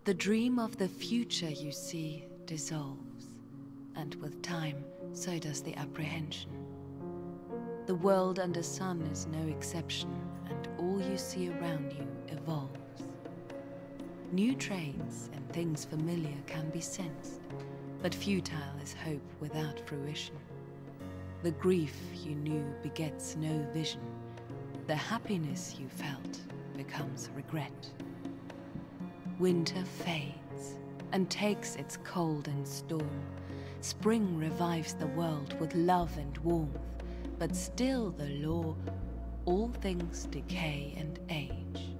The dream of the future you see dissolves, and with time, so does the apprehension. The world under sun is no exception, and all you see around you evolves. New traits and things familiar can be sensed, but futile is hope without fruition. The grief you knew begets no vision. The happiness you felt becomes regret. Winter fades and takes its cold and storm. Spring revives the world with love and warmth, but still the law, all things decay and age.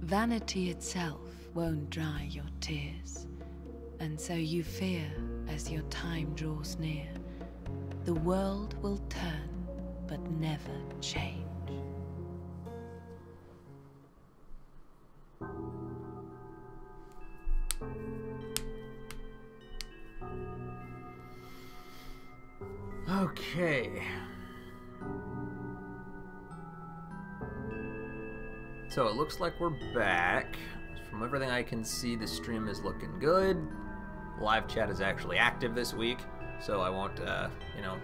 Vanity itself won't dry your tears, and so you fear as your time draws near. The world will turn, but never change. Okay. So it looks like we're back. From everything I can see, the stream is looking good. Live chat is actually active this week, so I won't, you know,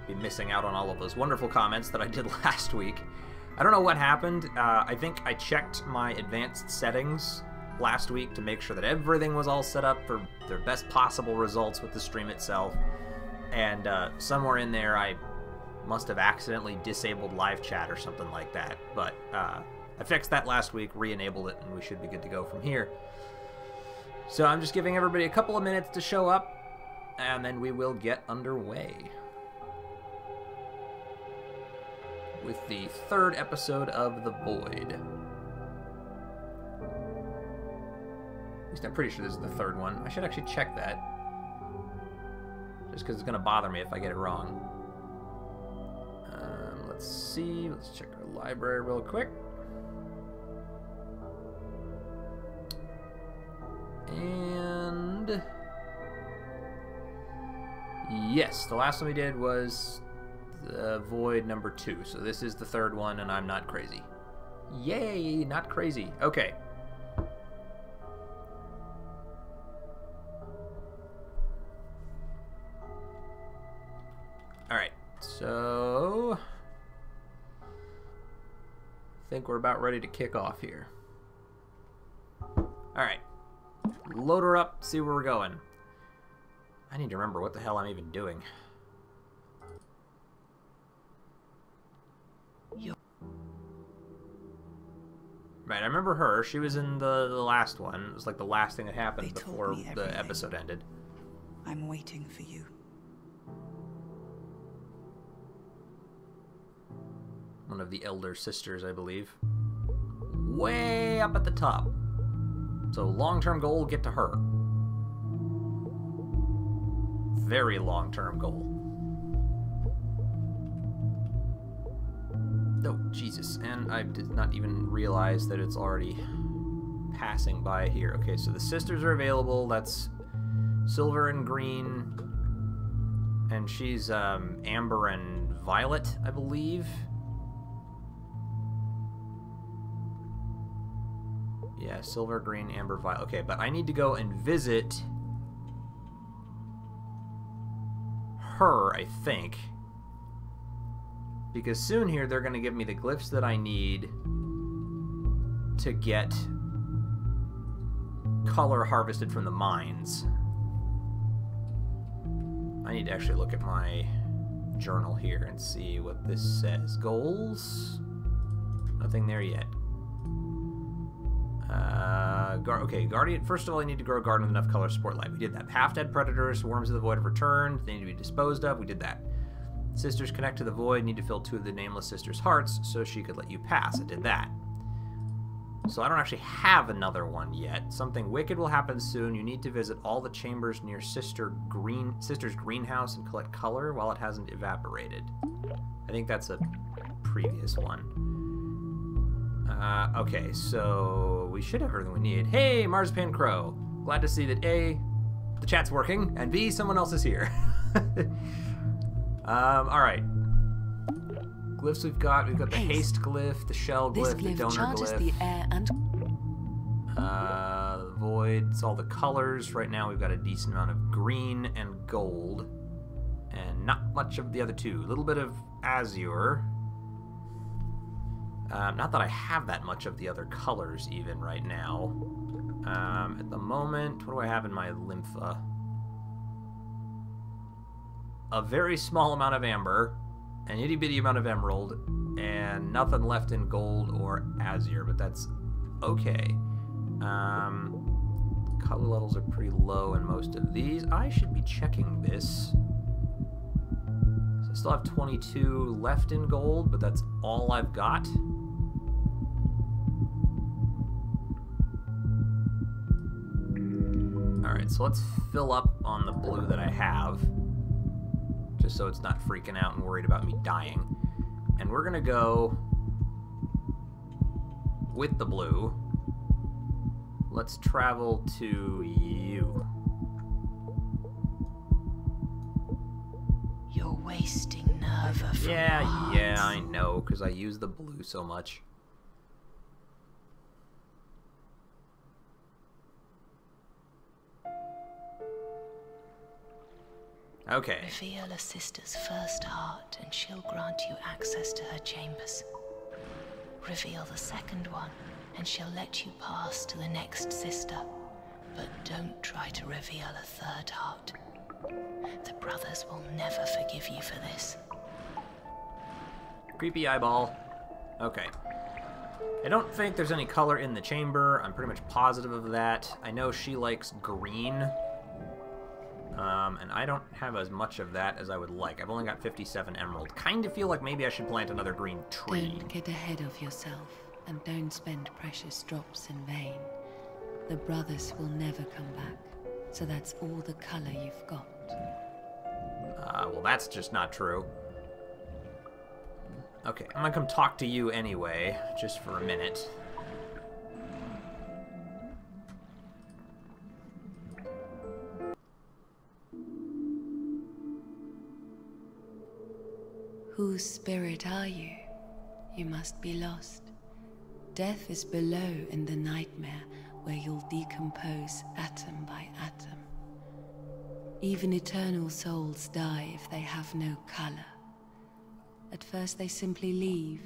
be missing out on all of those wonderful comments that I did last week. I don't know what happened. I think I checked my advanced settings last week to make sure that everything was all set up for the best possible results with the stream itself. And somewhere in there, I must have accidentally disabled live chat or something like that. But I fixed that last week, re-enabled it, and we should be good to go from here. So I'm just giving everybody a couple of minutes to show up, and then we will get underway with the third episode of The Void. At least I'm pretty sure this is the third one. I should actually check that, just because it's going to bother me if I get it wrong. Let's see. Let's check our library real quick. And yes, the last one we did was the Void number 2. So this is the third one, and I'm not crazy. Yay, not crazy. Okay. Alright, so I think we're about ready to kick off here. Alright. Load her up, see where we're going. I need to remember what the hell I'm even doing. Right, I remember her. She was in the last one. It was like the last thing that happened before the episode ended. I'm waiting for you. One of the elder sisters, I believe. Way up at the top. So long-term goal, get to her. Very long-term goal. Oh, Jesus. And I did not even realize that it's already passing by here. Okay, so the sisters are available. That's Silver and Green. And she's Amber and Violet, I believe. Yeah, Silver, Green, Amber, Violet. Okay, but I need to go and visit her, I think. Because soon here, they're going to give me the glyphs that I need to get color harvested from the mines. I need to actually look at my journal here and see what this says. Goals? Nothing there yet. Okay, Guardian. First of all, I need to grow a garden with enough color to support life. We did that. Half-dead predators, worms of the void have returned. They need to be disposed of. We did that. Sisters connect to the void. Need to fill 2 of the nameless sisters' hearts so she could let you pass. I did that. So I don't actually have another one yet. Something wicked will happen soon. You need to visit all the chambers near Sister's greenhouse and collect color while it hasn't evaporated. I think that's a previous one. Okay, so we should have everything we need. Hey, Marzipan Crow. Glad to see that A, the chat's working, and B, someone else is here. Alright. Glyphs we've got the haste glyph, the shell glyph, the donor charges glyph. The air and Void. It's all the colors. Right now we've got a decent amount of green and gold. And not much of the other two. A little bit of azure. Not that I have that much of the other colors even right now. At the moment, what do I have in my Lympha? A very small amount of amber, an itty-bitty amount of emerald, and nothing left in gold or azure, but that's okay. Color levels are pretty low in most of these. I should be checking this. So I still have 22 left in gold, but that's all I've got. Alright, so let's fill up on the blue that I have, just so it's not freaking out and worried about me dying. And we're gonna go with the blue. Let's travel to you. You're wasting Nerva from Yeah, Mars. yeah, I know, because I use the blue so much. Okay. Reveal a sister's first heart, and she'll grant you access to her chambers. Reveal the second one, and she'll let you pass to the next sister. But don't try to reveal a third heart. The brothers will never forgive you for this. Creepy eyeball. Okay. I don't think there's any color in the chamber. I'm pretty much positive of that. I know she likes green. And I don't have as much of that as I would like. I've only got 57 emerald. Kind of feel like maybe I should plant another green tree. Don't get ahead of yourself, and don't spend precious drops in vain. The brothers will never come back, so that's all the color you've got. Well, that's just not true. Okay, I'm gonna come talk to you anyway, just for a minute. Whose spirit are you? You must be lost. Death is below in the nightmare, where you'll decompose atom by atom. Even eternal souls die if they have no color. At first they simply leave,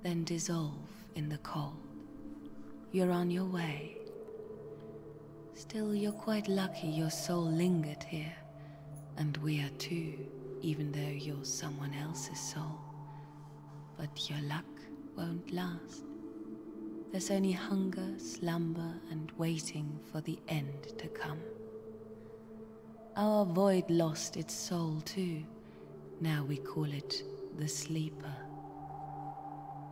then dissolve in the cold. You're on your way. Still, you're quite lucky your soul lingered here, and we are too, even though you're someone else's soul. But your luck won't last. There's only hunger, slumber, and waiting for the end to come. Our void lost its soul too. Now we call it the Sleeper.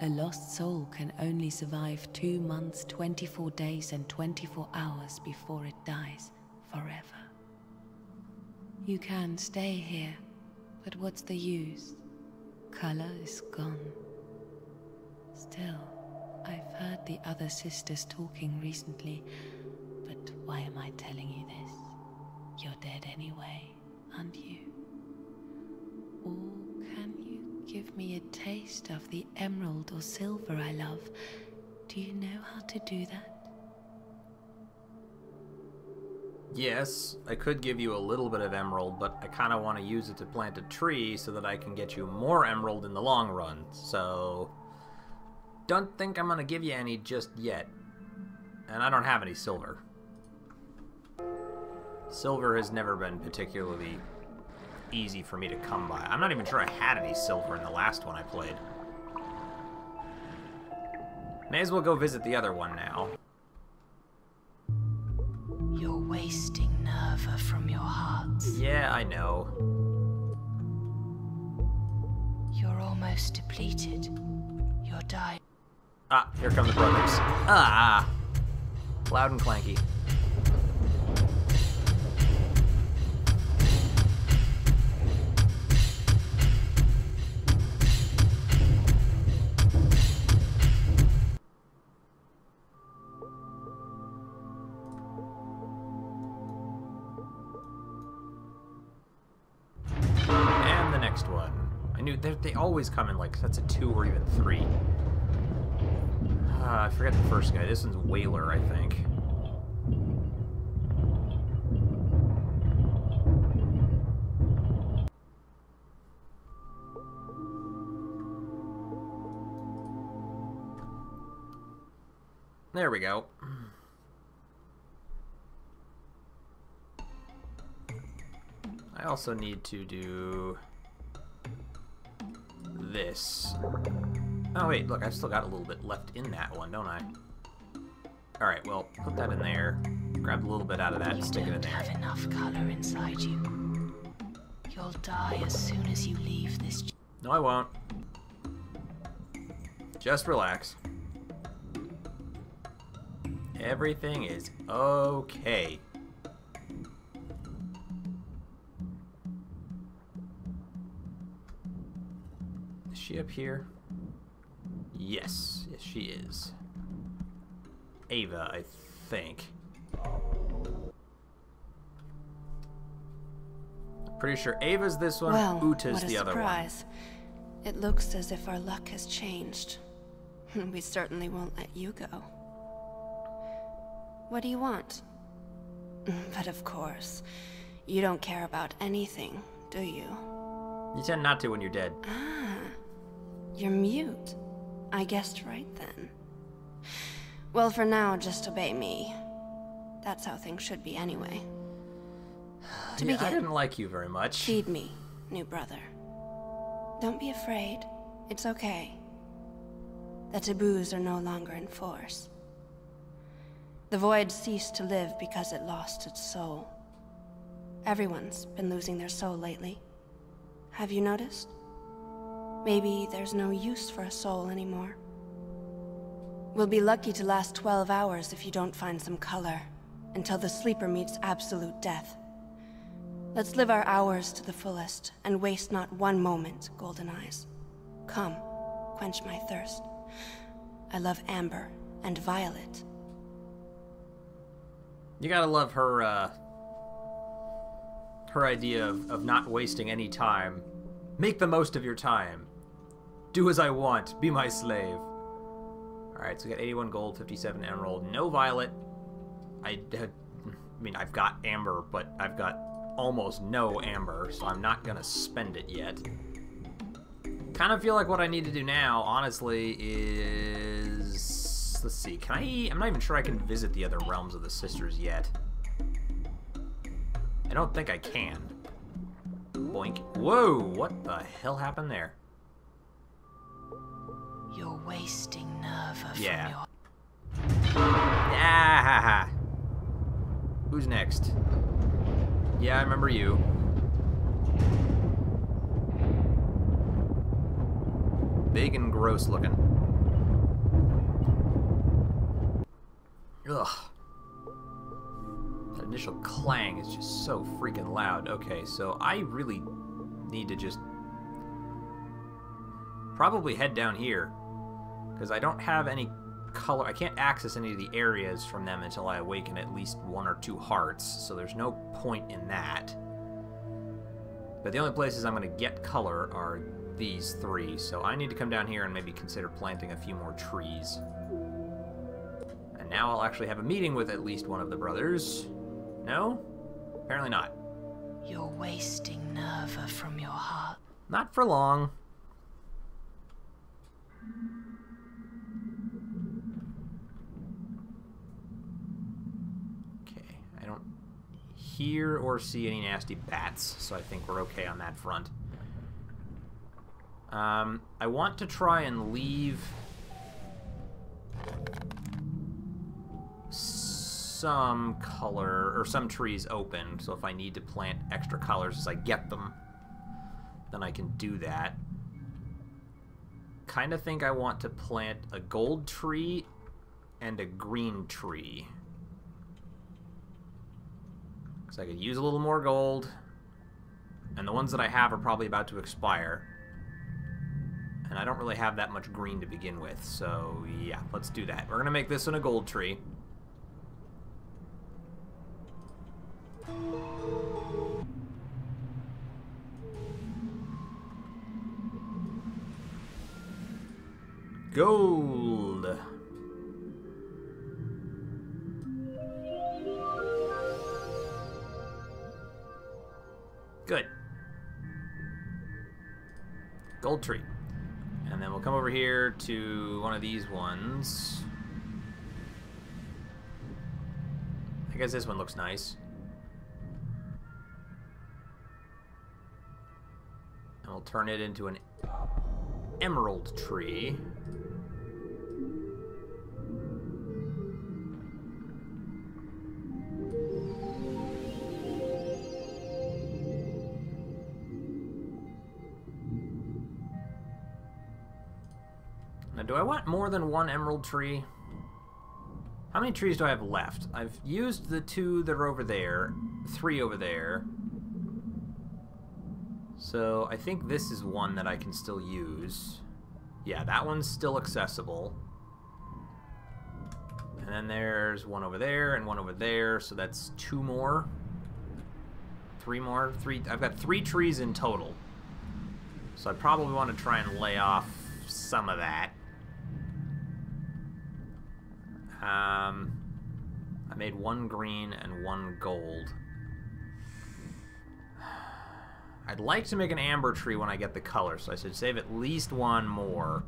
A lost soul can only survive 2 months, 24 days, and 24 hours before it dies forever. You can stay here, but what's the use? Color is gone. Still, I've heard the other sisters talking recently, but why am I telling you this? You're dead anyway, aren't you? Or can you give me a taste of the emerald or silver I love? Do you know how to do that? Yes, I could give you a little bit of emerald, but I kind of want to use it to plant a tree so that I can get you more emerald in the long run, so don't think I'm going to give you any just yet. And I don't have any silver. Silver has never been particularly easy for me to come by. I'm not even sure I had any silver in the last one I played. May as well go visit the other one now. You're wasting Nerva from your hearts. Yeah, I know. You're almost depleted. You're dying. Ah, here come the brothers. Ah! Loud and clanky. And the next one. I knew they always come in like sets of 2 or even 3. I forget the first guy. This one's Whaler, I think. There we go. I also need to do this. Oh wait, look, I've still got a little bit left in that one, don't I? Alright, well, put that in there. Grab a little bit out of that and stick it in there. You don't have enough color inside you. You'll die as soon as you leave this. No, I won't. Just relax. Everything is okay. Is she up here? Yes. Yes, she is. Ava, I think. Pretty sure Ava's this one, Well, Uta's what a the other one. surprise. It looks as if our luck has changed. We certainly won't let you go. What do you want? But of course, you don't care about anything, do you? You tend not to when you're dead. Ah, you're mute. I guessed right then. Well, for now, just obey me. That's how things should be anyway. To Yeah, begin, I didn't like you very much. feed me, new brother. Don't be afraid. It's okay. The taboos are no longer in force. The void ceased to live because it lost its soul. Everyone's been losing their soul lately. Have you noticed? Maybe there's no use for a soul anymore. We'll be lucky to last 12 hours if you don't find some color, until the sleeper meets absolute death. Let's live our hours to the fullest, and waste not one moment, Golden Eyes. Come, quench my thirst. I love Amber and Violet. You gotta love her, her idea of not wasting any time. Make the most of your time. Do as I want. Be my slave. Alright, so we got 81 gold, 57 emerald. No Violet. I mean, I've got Amber, but I've got almost no Amber, so I'm not gonna spend it yet. Kind of feel like what I need to do now, honestly, is... Let's see, can I... I'm not even sure I can visit the other realms of the sisters yet. I don't think I can. Boink. Whoa, what the hell happened there? You're wasting Nerva from Yeah. your... Ah! Who's next? Yeah, I remember you. Big and gross looking. Ugh. That initial clang is just so freaking loud. Okay, so I really need to just probably head down here, because I don't have any color. I can't access any of the areas from them until I awaken at least 1 or 2 hearts, so there's no point in that. But the only places I'm going to get color are these 3, so I need to come down here and maybe consider planting a few more trees. And now I'll actually have a meeting with at least one of the brothers. No? Apparently not. You're wasting Nerva from your heart. Not for long. Okay, I don't hear or see any nasty bats, so I think we're okay on that front. I want to try and leave some color, or some trees open, so if I need to plant extra colors as I get them, then I can do that. Kind of think I want to plant a gold tree and a green tree, because I could use a little more gold, and the ones that I have are probably about to expire. And I don't really have that much green to begin with, so yeah, let's do that. We're going to make this one a gold tree. Gold! Good. Gold tree. And then we'll come over here to one of these ones. I guess this one looks nice. And we'll turn it into an emerald tree. Now, do I want more than one emerald tree? How many trees do I have left? I've used the 2 that are over there, 3 over there. So I think this is one that I can still use. Yeah, that one's still accessible. And then there's one over there and one over there, so that's 2 more. 3 more. I've got 3 trees in total. So I probably want to try and lay off some of that. I made 1 green and 1 gold. I'd like to make an amber tree when I get the color, so I should save at least 1 more.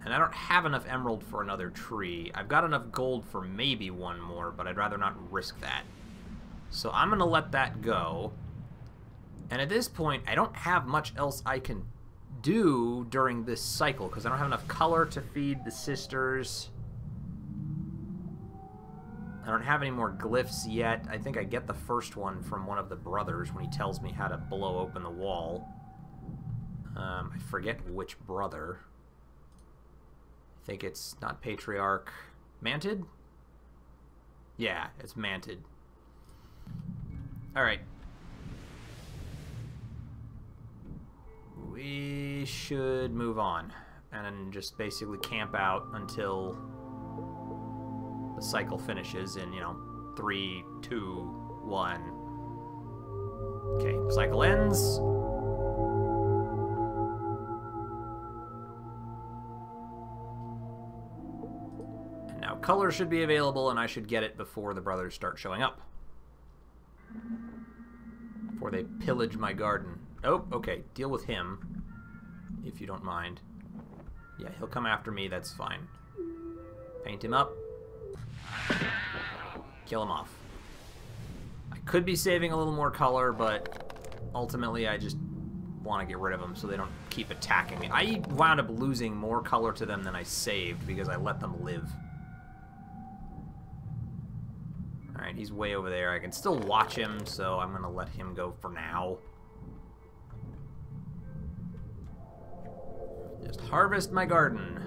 And I don't have enough emerald for another tree. I've got enough gold for maybe 1 more, but I'd rather not risk that. So I'm going to let that go. And at this point, I don't have much else I can do during this cycle, because I don't have enough color to feed the sisters. I don't have any more glyphs yet. I think I get the first one from one of the brothers when he tells me how to blow open the wall. I forget which brother. I think it's not Patriarch. Manted? Yeah, it's Manted. Alright. We should move on and just basically camp out until the cycle finishes in, 3, 2, 1. Okay, cycle ends. And now color should be available, and I should get it before the brothers start showing up. Before they pillage my garden. Oh, okay. Deal with him, if you don't mind. Yeah, he'll come after me. That's fine. Paint him up. Kill him off. I could be saving a little more color, but ultimately I just want to get rid of them so they don't keep attacking me. I wound up losing more color to them than I saved because I let them live. Alright, he's way over there. I can still watch him, so I'm going to let him go for now. Just harvest my garden.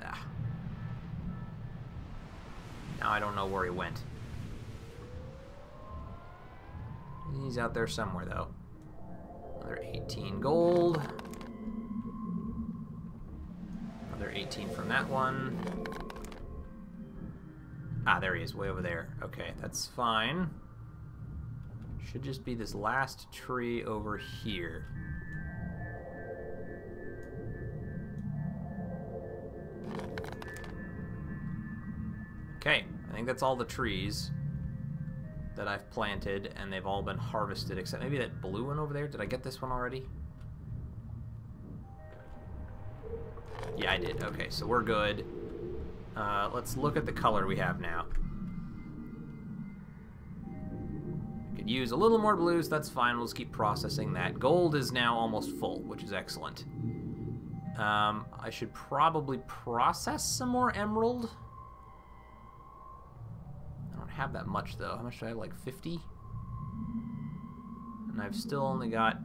Ah. Now I don't know where he went. He's out there somewhere, though. Another 18 gold. Another 18 from that one. Ah, there he is, way over there. Okay, that's fine. Should just be this last tree over here. Okay, I think that's all the trees that I've planted, and they've all been harvested, except maybe that blue one over there. Did I get this one already? Yeah, I did. Okay, so we're good. Let's look at the color we have now. Could use a little more blues, that's fine. We'll just keep processing that. Gold is now almost full, which is excellent. I should probably process some more emerald. I don't have that much, though. How much do I have? Like 50? And I've still only got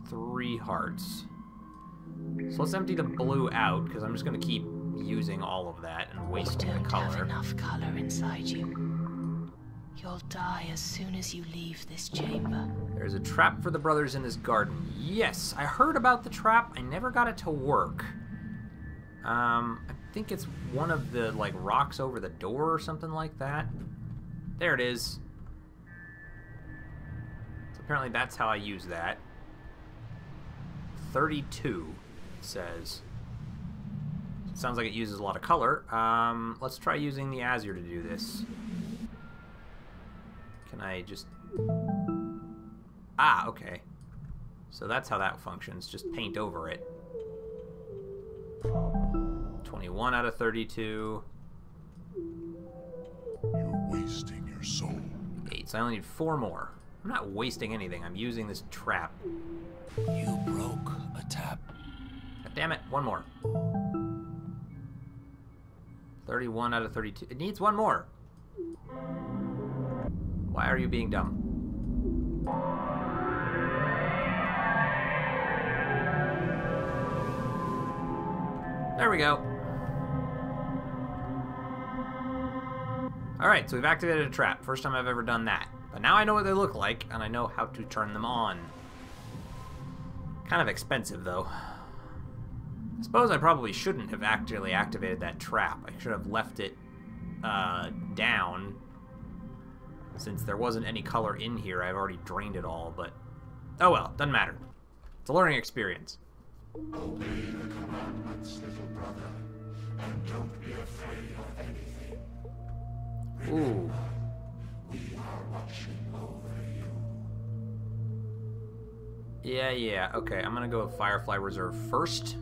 3 hearts. So let's empty the blue out, because I'm just going to keep using all of that and wasting the color. You don't have enough color inside you. You'll die as soon as you leave this chamber. There's a trap for the brothers in this garden. Yes, I heard about the trap. I never got it to work. I think it's one of the, like, rocks over the door or something like that. There it is. So apparently that's how I use that. 32, it says. It sounds like it uses a lot of color. Let's try using the Azure to do this. Can I just... Ah, okay. So that's how that functions. Just paint over it. 21 out of 32. You're wasting your soul. 8. So I only need 4 more. I'm not wasting anything. I'm using this trap. You broke a tap. God damn it. 1 more. 31 out of 32. It needs 1 more. Why are you being dumb? There we go. Alright, so we've activated a trap. First time I've ever done that. But now I know what they look like, and I know how to turn them on. Kind of expensive, though. I suppose I probably shouldn't have actually activated that trap. I should have left it down. Since there wasn't any color in here, I've already drained it all, but... oh well, doesn't matter. It's a learning experience. Obey the commandments, little brother, and don't be afraid of anything. Ooh. We are watching over you. Yeah, okay, I'm gonna go with Firefly Reserve first.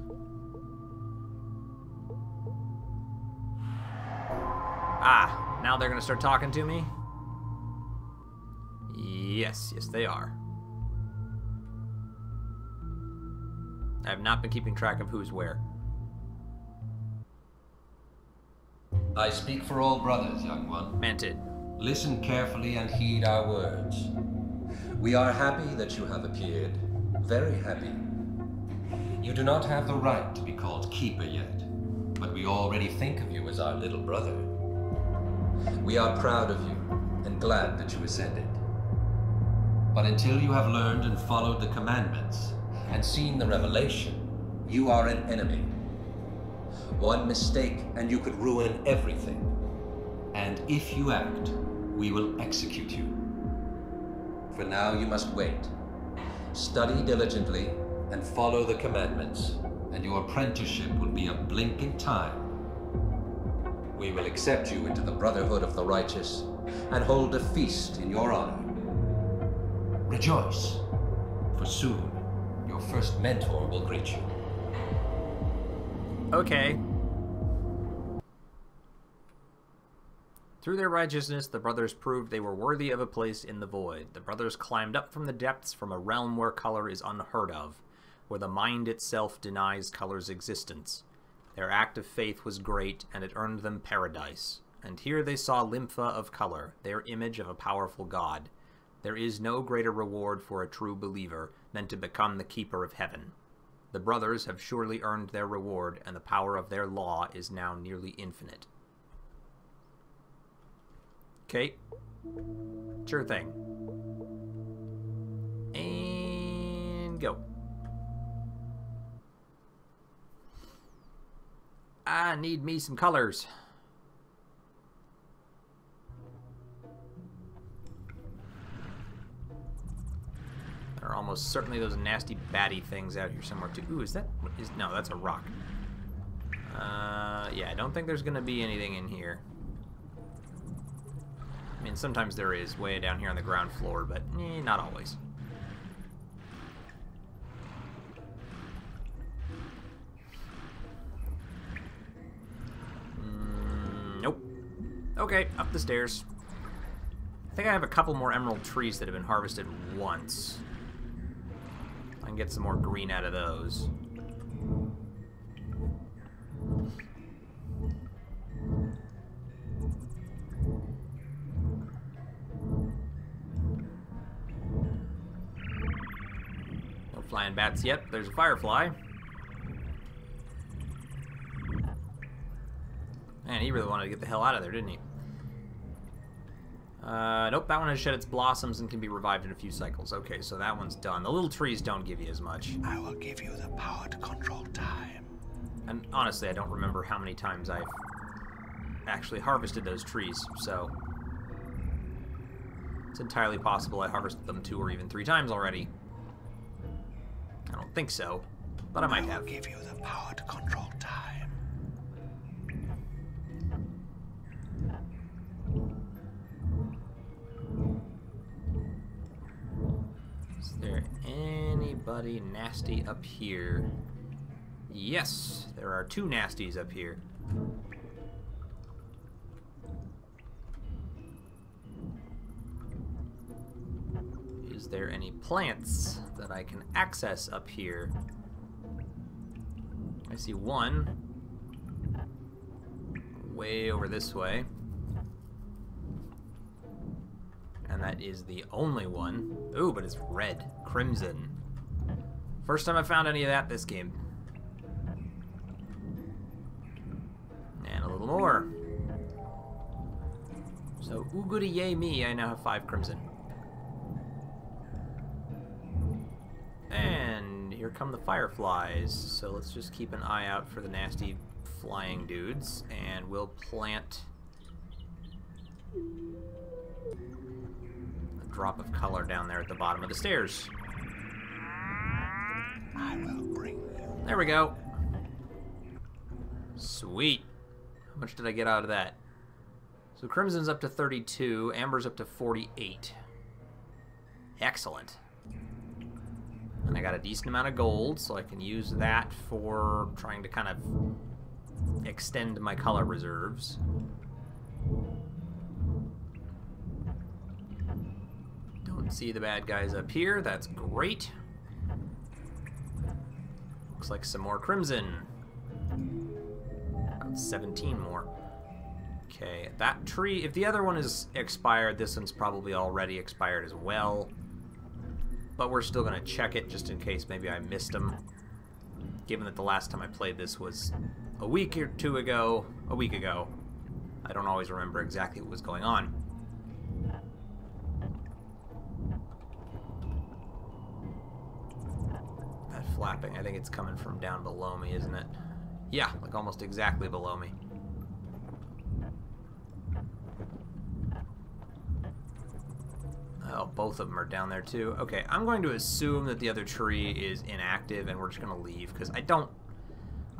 Ah, now they're gonna start talking to me? Yes, they are. I have not been keeping track of who's where. I speak for all brothers, young one. Manted. Listen carefully and heed our words. We are happy that you have appeared. Very happy. You do not have the right to be called Keeper yet, but we already think of you as our little brother. We are proud of you and glad that you ascended. But until you have learned and followed the commandments and seen the revelation, you are an enemy. One mistake and you could ruin everything. And if you act, we will execute you. For now you must wait. Study diligently and follow the commandments, and your apprenticeship will be a blink in time. We will accept you into the Brotherhood of the Righteous and hold a feast in your honor. Rejoice, for soon your first mentor will greet you. Okay. Through their righteousness, the brothers proved they were worthy of a place in the void. The brothers climbed up from the depths from a realm where color is unheard of, where the mind itself denies color's existence. Their act of faith was great, and it earned them paradise. And here they saw Lympha of color, their image of a powerful god. There is no greater reward for a true believer than to become the keeper of heaven. The brothers have surely earned their reward, and the power of their law is now nearly infinite. Okay. Sure thing. And go. I need me some colors. There are almost certainly those nasty batty things out here somewhere too. Ooh, no, that's a rock. Yeah, I don't think there's gonna be anything in here. I mean, sometimes there is, way down here on the ground floor, but not always. Nope. Okay, up the stairs. I think I have a couple more emerald trees that have been harvested once. I can get some more green out of those. No flying bats yet. There's a firefly. Man, he really wanted to get the hell out of there, didn't he? Nope, that one has shed its blossoms and can be revived in a few cycles. Okay, so that one's done. The little trees don't give you as much. I will give you the power to control time. And honestly, I don't remember how many times I've actually harvested those trees, so... it's entirely possible I harvested them 2 or even 3 times already. I don't think so, but I might have. I will give you the power to control time. Is there anybody anybody nasty up here? Yes, there are 2 nasties up here. Is there any plants that I can access up here? I see one way over this way. And that is the only one. Ooh, but it's red. Crimson. First time I found any of that this game. And a little more. So, ooh goody yay me, I now have 5 crimson. And here come the fireflies. So let's just keep an eye out for the nasty flying dudes. And we'll plant a drop of color down there at the bottom of the stairs. I will bring you. There we go. Sweet. How much did I get out of that? So Crimson's up to 32, Amber's up to 48. Excellent. And I got a decent amount of gold, so I can use that for trying to kind of extend my color reserves. Don't see the bad guys up here. That's great. Looks like some more crimson. About 17 more. Okay, that tree, if the other one is expired, this one's probably already expired as well. But we're still going to check it just in case maybe I missed them. Given that the last time I played this was a week or two ago, a week ago. I don't always remember exactly what was going on. That flapping, I think it's coming from down below me, isn't it? Yeah, like almost exactly below me. Oh, both of them are down there too. Okay, I'm going to assume that the other tree is inactive and we're just going to leave because I don't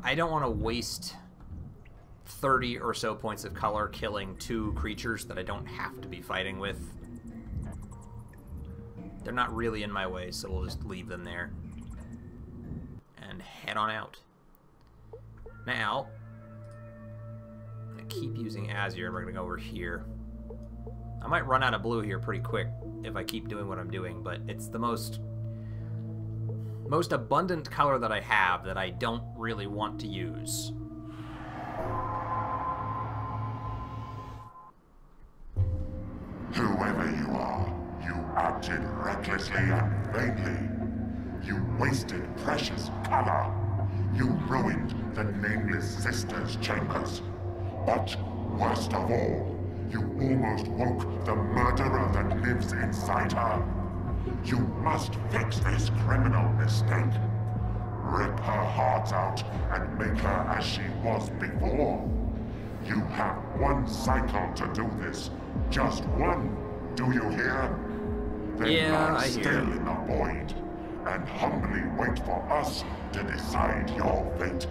want to waste 30 or so points of color killing 2 creatures that I don't have to be fighting with. They're not really in my way, so we'll just leave them there and head on out. Now, I'm going to keep using Azure and we're going to go over here. I might run out of blue here pretty quick if I keep doing what I'm doing, but it's the most abundant color that I have that I don't really want to use. Whoever you are, you acted recklessly and vainly. You wasted precious color. You ruined the Nameless Sister's chambers. But worst of all, you almost woke the murderer that lives inside her. You must fix this criminal mistake. Rip her heart out and make her as she was before. You have 1 cycle to do this. Just 1. Do you hear? Then Yeah, lie I still hear. in the void and humbly wait for us to decide your fate.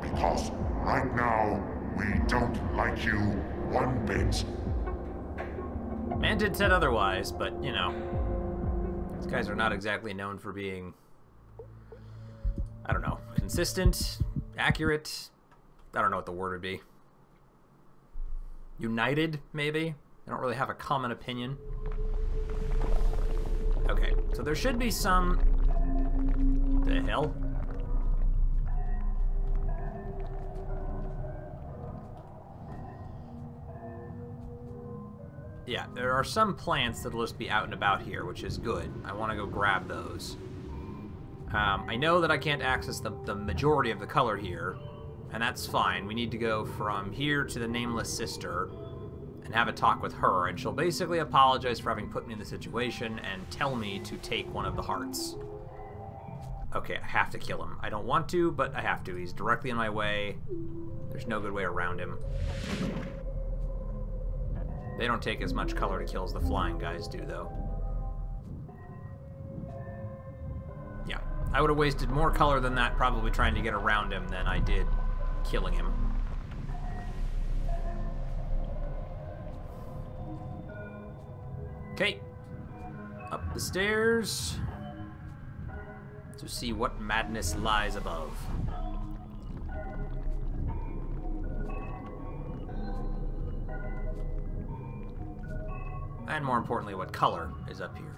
Because right now, we don't like you 1 bit. Man did said otherwise, but, you know, these guys are not exactly known for being, I don't know, consistent, accurate. I don't know what the word would be. United, maybe? They don't really have a common opinion. Okay, so there should be some... The hell? Yeah, there are some plants that'll just be out and about here, which is good. I want to go grab those. I know that I can't access the majority of the color here, and that's fine. We need to go from here to the Nameless Sister and have a talk with her, and she'll basically apologize for having put me in the situation and tell me to take one of the hearts. Okay, I have to kill him. I don't want to, but I have to. He's directly in my way. There's no good way around him. They don't take as much color to kill as the flying guys do, though. Yeah, I would have wasted more color than that probably trying to get around him than I did killing him. Okay. Up the stairs. to see what madness lies above. And more importantly, what color is up here.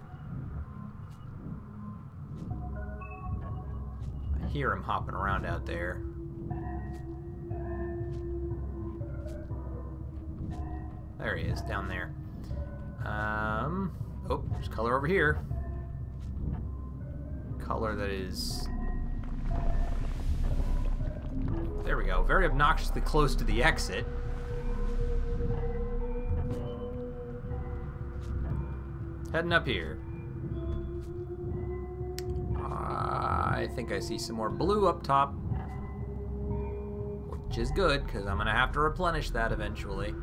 I hear him hopping around out there. There he is, down there. Oh, there's color over here. Color that is... There we go. Very obnoxiously close to the exit. Heading up here. I think I see some more blue up top. Which is good, because I'm going to have to replenish that eventually.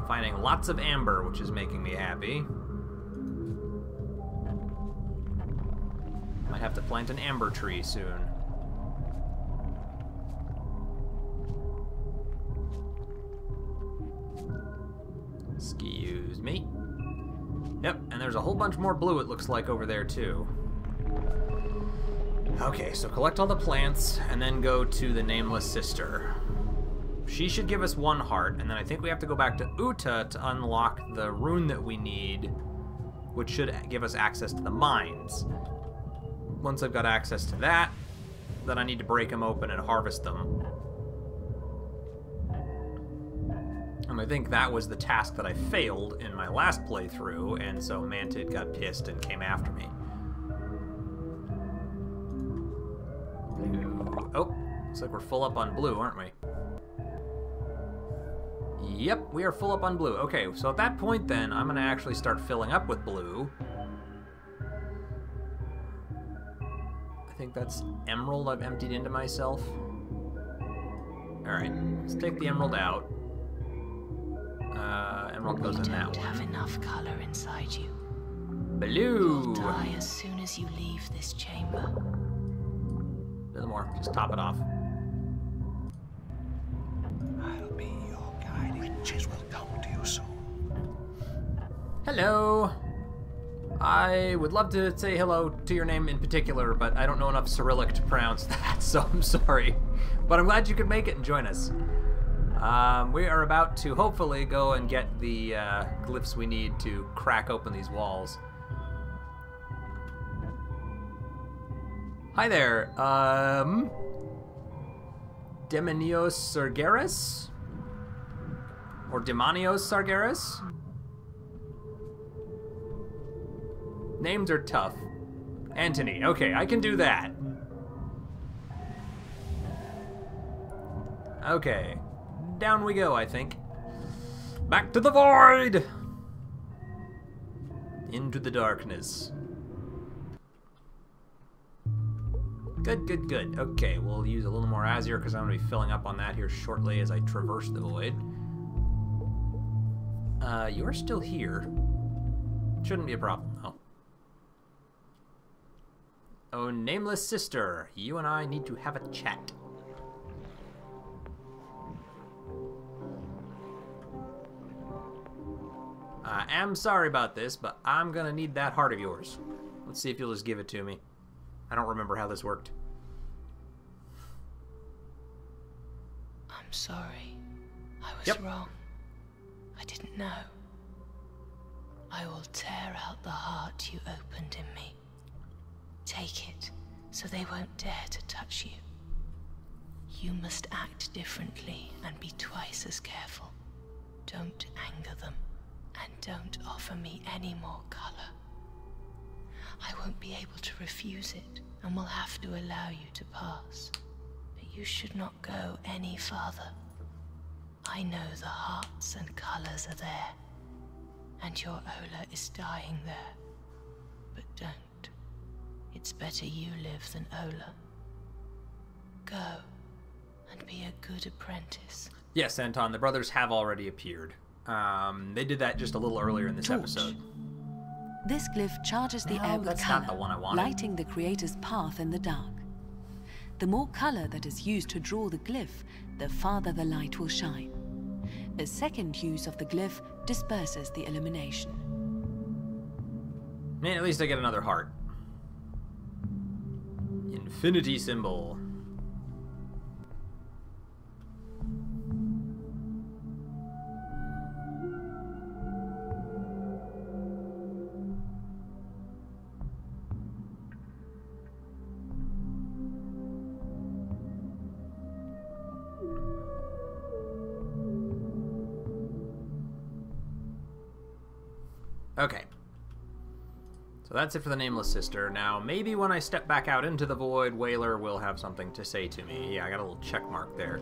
Finding lots of amber, which is making me happy. Might have to plant an amber tree soon. Excuse me. Yep, and there's a whole bunch more blue, it looks like, over there, too. Okay, so collect all the plants, and then go to the Nameless Sister. She should give us 1 heart, and then I think we have to go back to Uta to unlock the rune that we need, which should give us access to the mines. Once I've got access to that, then I need to break them open and harvest them. And I think that was the task that I failed in my last playthrough, and so Mantid got pissed and came after me. Blue. Oh, looks like we're full up on blue, aren't we? Yep, we are full up on blue. Okay, so at that point then, I'm going to actually start filling up with blue. I think that's emerald I've emptied into myself. Alright, let's take the emerald out. Emerald goes in that one. You don't have enough color inside you. Blue! You'll die as soon as you leave this chamber. Little more, just top it off. I'll be your guide. Riches will come to you soon. Hello! I would love to say hello to your name in particular, but I don't know enough Cyrillic to pronounce that, so I'm sorry. But I'm glad you could make it and join us. We are about to hopefully go and get the glyphs we need to crack open these walls. Hi there, Demonios Sargeras? Or Demonios Sargeras? Names are tough. Antony, okay, I can do that. Okay, down we go, I think. Back to the void! Into the darkness. Good, good, good. Okay, we'll use a little more Azure because I'm going to be filling up on that here shortly as I traverse the void. You're still here. Shouldn't be a problem, though. Oh, Nameless Sister, you and I need to have a chat. I am sorry about this, but I'm gonna need that heart of yours. Let's see if you'll just give it to me. I don't remember how this worked. I'm sorry. I was Yep. wrong. I didn't know. I will tear out the heart you opened in me. Take it, so they won't dare to touch you. You must act differently and be twice as careful. Don't anger them, and don't offer me any more color. I won't be able to refuse it, and will have to allow you to pass. But you should not go any farther. I know the hearts and colors are there, and your Ola is dying there. But don't. It's better you live than Ola. Go, and be a good apprentice. Yes, Anton, the brothers have already appeared. They did that just a little earlier in this episode. This glyph charges the air with that's color, not the one I wanted. lighting the creator's path in the dark. The more color that is used to draw the glyph, the farther the light will shine. A second use of the glyph disperses the illumination. Man, at least I get another heart. Infinity symbol. Okay. So that's it for the Nameless Sister. Now, maybe when I step back out into the void, Whaler will have something to say to me. Yeah, I got a little check mark there.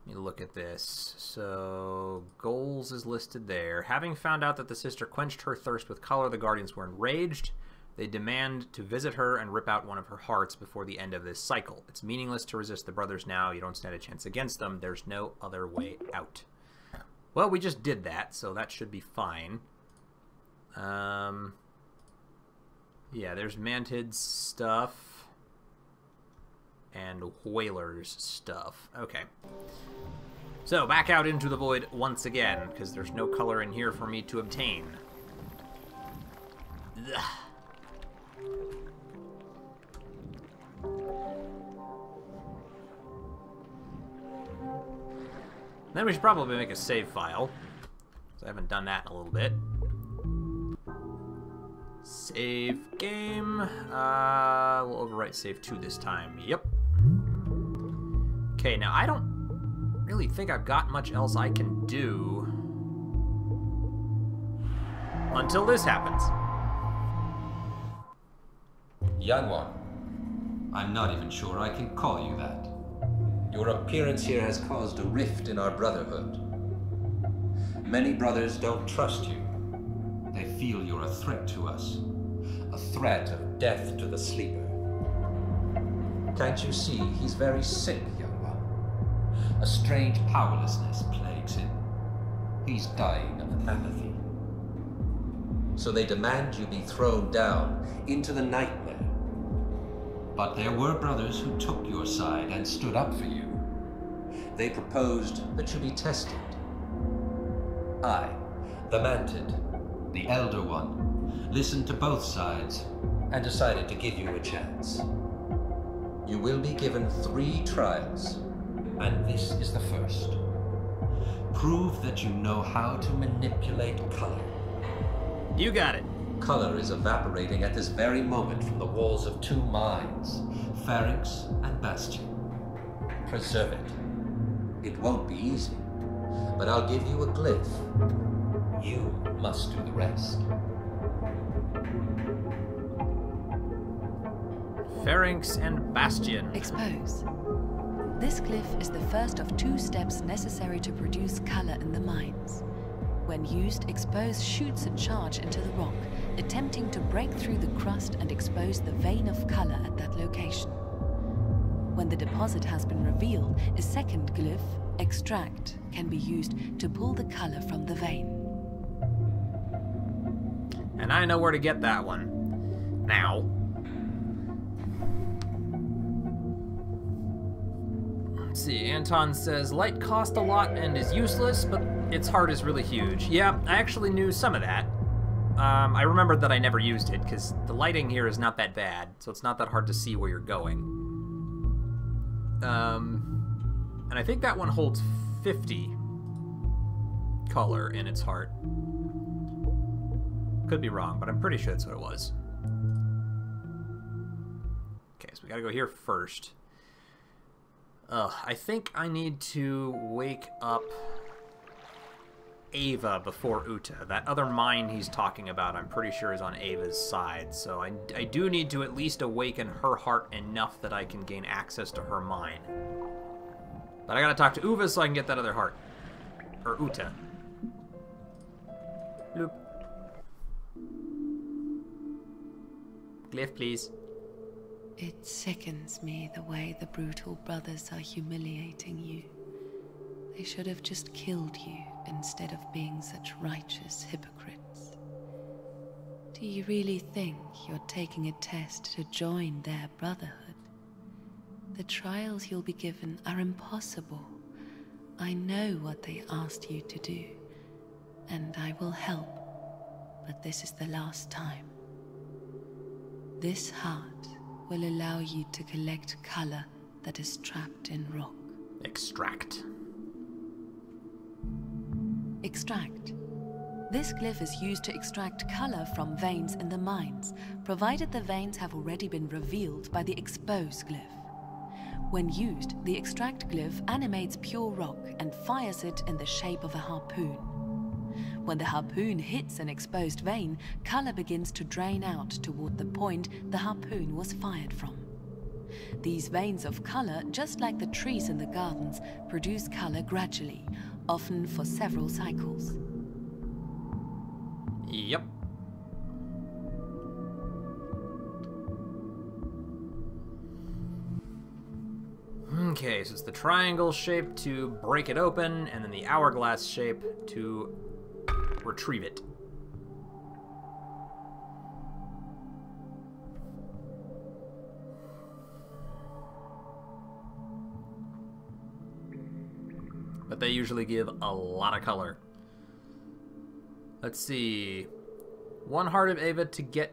Let me look at this. So, goals is listed there. Having found out that the sister quenched her thirst with color, the Guardians were enraged. They demand to visit her and rip out one of her hearts before the end of this cycle. It's meaningless to resist the brothers now. You don't stand a chance against them. There's no other way out. Well, we just did that, so that should be fine. Yeah, there's Mantid's stuff and Whaler's stuff. Okay. So, back out into the void once again, because there's no color in here for me to obtain. Ugh. Then we should probably make a save file, because I haven't done that in a little bit. Save game. We'll overwrite save 2 this time. Yep. Okay, now I don't really think I've got much else I can do until this happens. Young one, I'm not even sure I can call you that. Your appearance here has caused a rift in our brotherhood. Many brothers don't trust you. They feel you're a threat to us. A threat of death to the sleeper. Can't you see he's very sick, young one? A strange powerlessness plagues him. He's dying of apathy. So they demand you be thrown down into the nightmare. But there were brothers who took your side and stood up for you. They proposed that you be tested. I, the Mantid, the Elder One, listened to both sides and decided to give you a chance. You will be given 3 trials, and this is the first. Prove that you know how to manipulate color. You got it. Color is evaporating at this very moment from the walls of 2 mines, Pharynx and Bastion. Preserve it. It won't be easy, but I'll give you a glyph. You must do the rest. Pharynx and Bastion. Expose. This glyph is the first of 2 steps necessary to produce color in the mines. When used, Expose shoots a charge into the rock, attempting to break through the crust and expose the vein of color at that location. When the deposit has been revealed, a second glyph, Extract, can be used to pull the color from the vein. And I know where to get that one. Now. Let's see, Anton says, light costs a lot and is useless, but its heart is really huge. Yeah, I actually knew some of that. I remembered that I never used it, because the lighting here is not that bad, so it's not that hard to see where you're going. And I think that one holds 50 color in its heart. Could be wrong, but I'm pretty sure that's what it was. Okay, so we gotta go here first. I think I need to wake up Ava before Uta. That other mine he's talking about, I'm pretty sure is on Ava's side, so I do need to at least awaken her heart enough that I can gain access to her mine. But I gotta talk to Uva so I can get that other heart. Or Uta. Loop. Glyph, please. It sickens me the way the brutal brothers are humiliating you. They should have just killed you instead of being such righteous hypocrites. Do you really think you're taking a test to join their brotherhood? The trials you'll be given are impossible. I know what they asked you to do, and I will help. but this is the last time. This heart will allow you to collect color that is trapped in rock. Extract. Extract. This glyph is used to extract color from veins in the mines, provided the veins have already been revealed by the expose glyph. When used, the extract glyph animates pure rock and fires it in the shape of a harpoon. When the harpoon hits an exposed vein, color begins to drain out toward the point the harpoon was fired from. These veins of color, just like the trees in the gardens, produce color gradually, often for several cycles. Yep. Okay, so it's the triangle shape to break it open, and then the hourglass shape to retrieve it. But they usually give a lot of color. Let's see. 1 heart of Ava to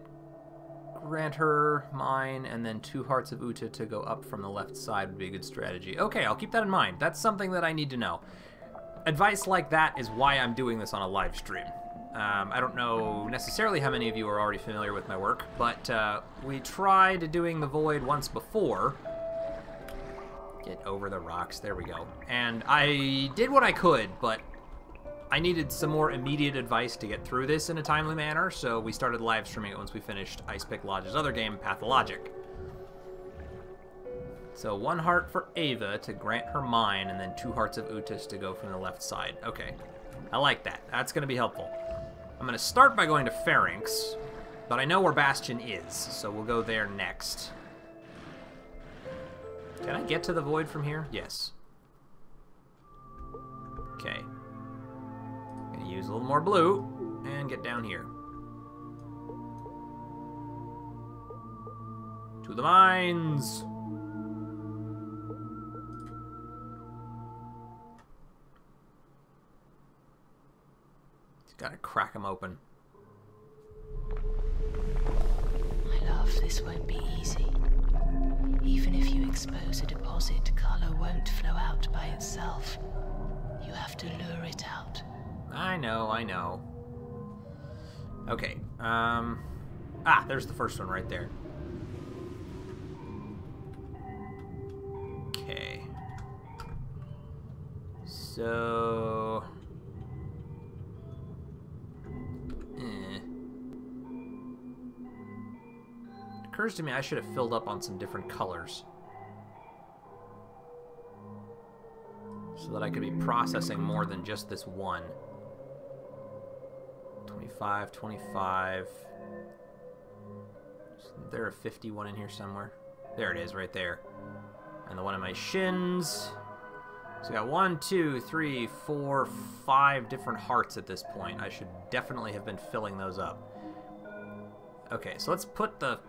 grant her mine, and then 2 hearts of Uta to go up from the left side would be a good strategy. Okay, I'll keep that in mind. That's something that I need to know. Advice like that is why I'm doing this on a live stream. I don't know necessarily how many of you are already familiar with my work, but we tried doing the Void once before. Get over the rocks, there we go. And I did what I could, but I needed some more immediate advice to get through this in a timely manner, so we started live streaming it once we finished Icepick Lodge's other game, Pathologic. So 1 heart for Ava to grant her mine, and then 2 hearts of Utis to go from the left side. Okay, I like that. That's going to be helpful. I'm going to start by going to Pharynx, but I know where Bastion is, so we'll go there next. Can I get to the Void from here? Yes. Okay. Gonna use a little more blue and get down here. To the mines! Just gotta crack them open. My love, this won't be easy. Even if you expose a deposit, color won't flow out by itself. You have to lure it out. I know, I know. Okay, there's the first one right there. Okay. So... It occurs to me I should have filled up on some different colors, so that I could be processing more than just this one. 25, 25. Isn't there a 51 in here somewhere? There it is, right there. And the one in my shins. So I got 1, 2, 3, 4, 5 different hearts at this point. I should definitely have been filling those up. Okay, so let's put the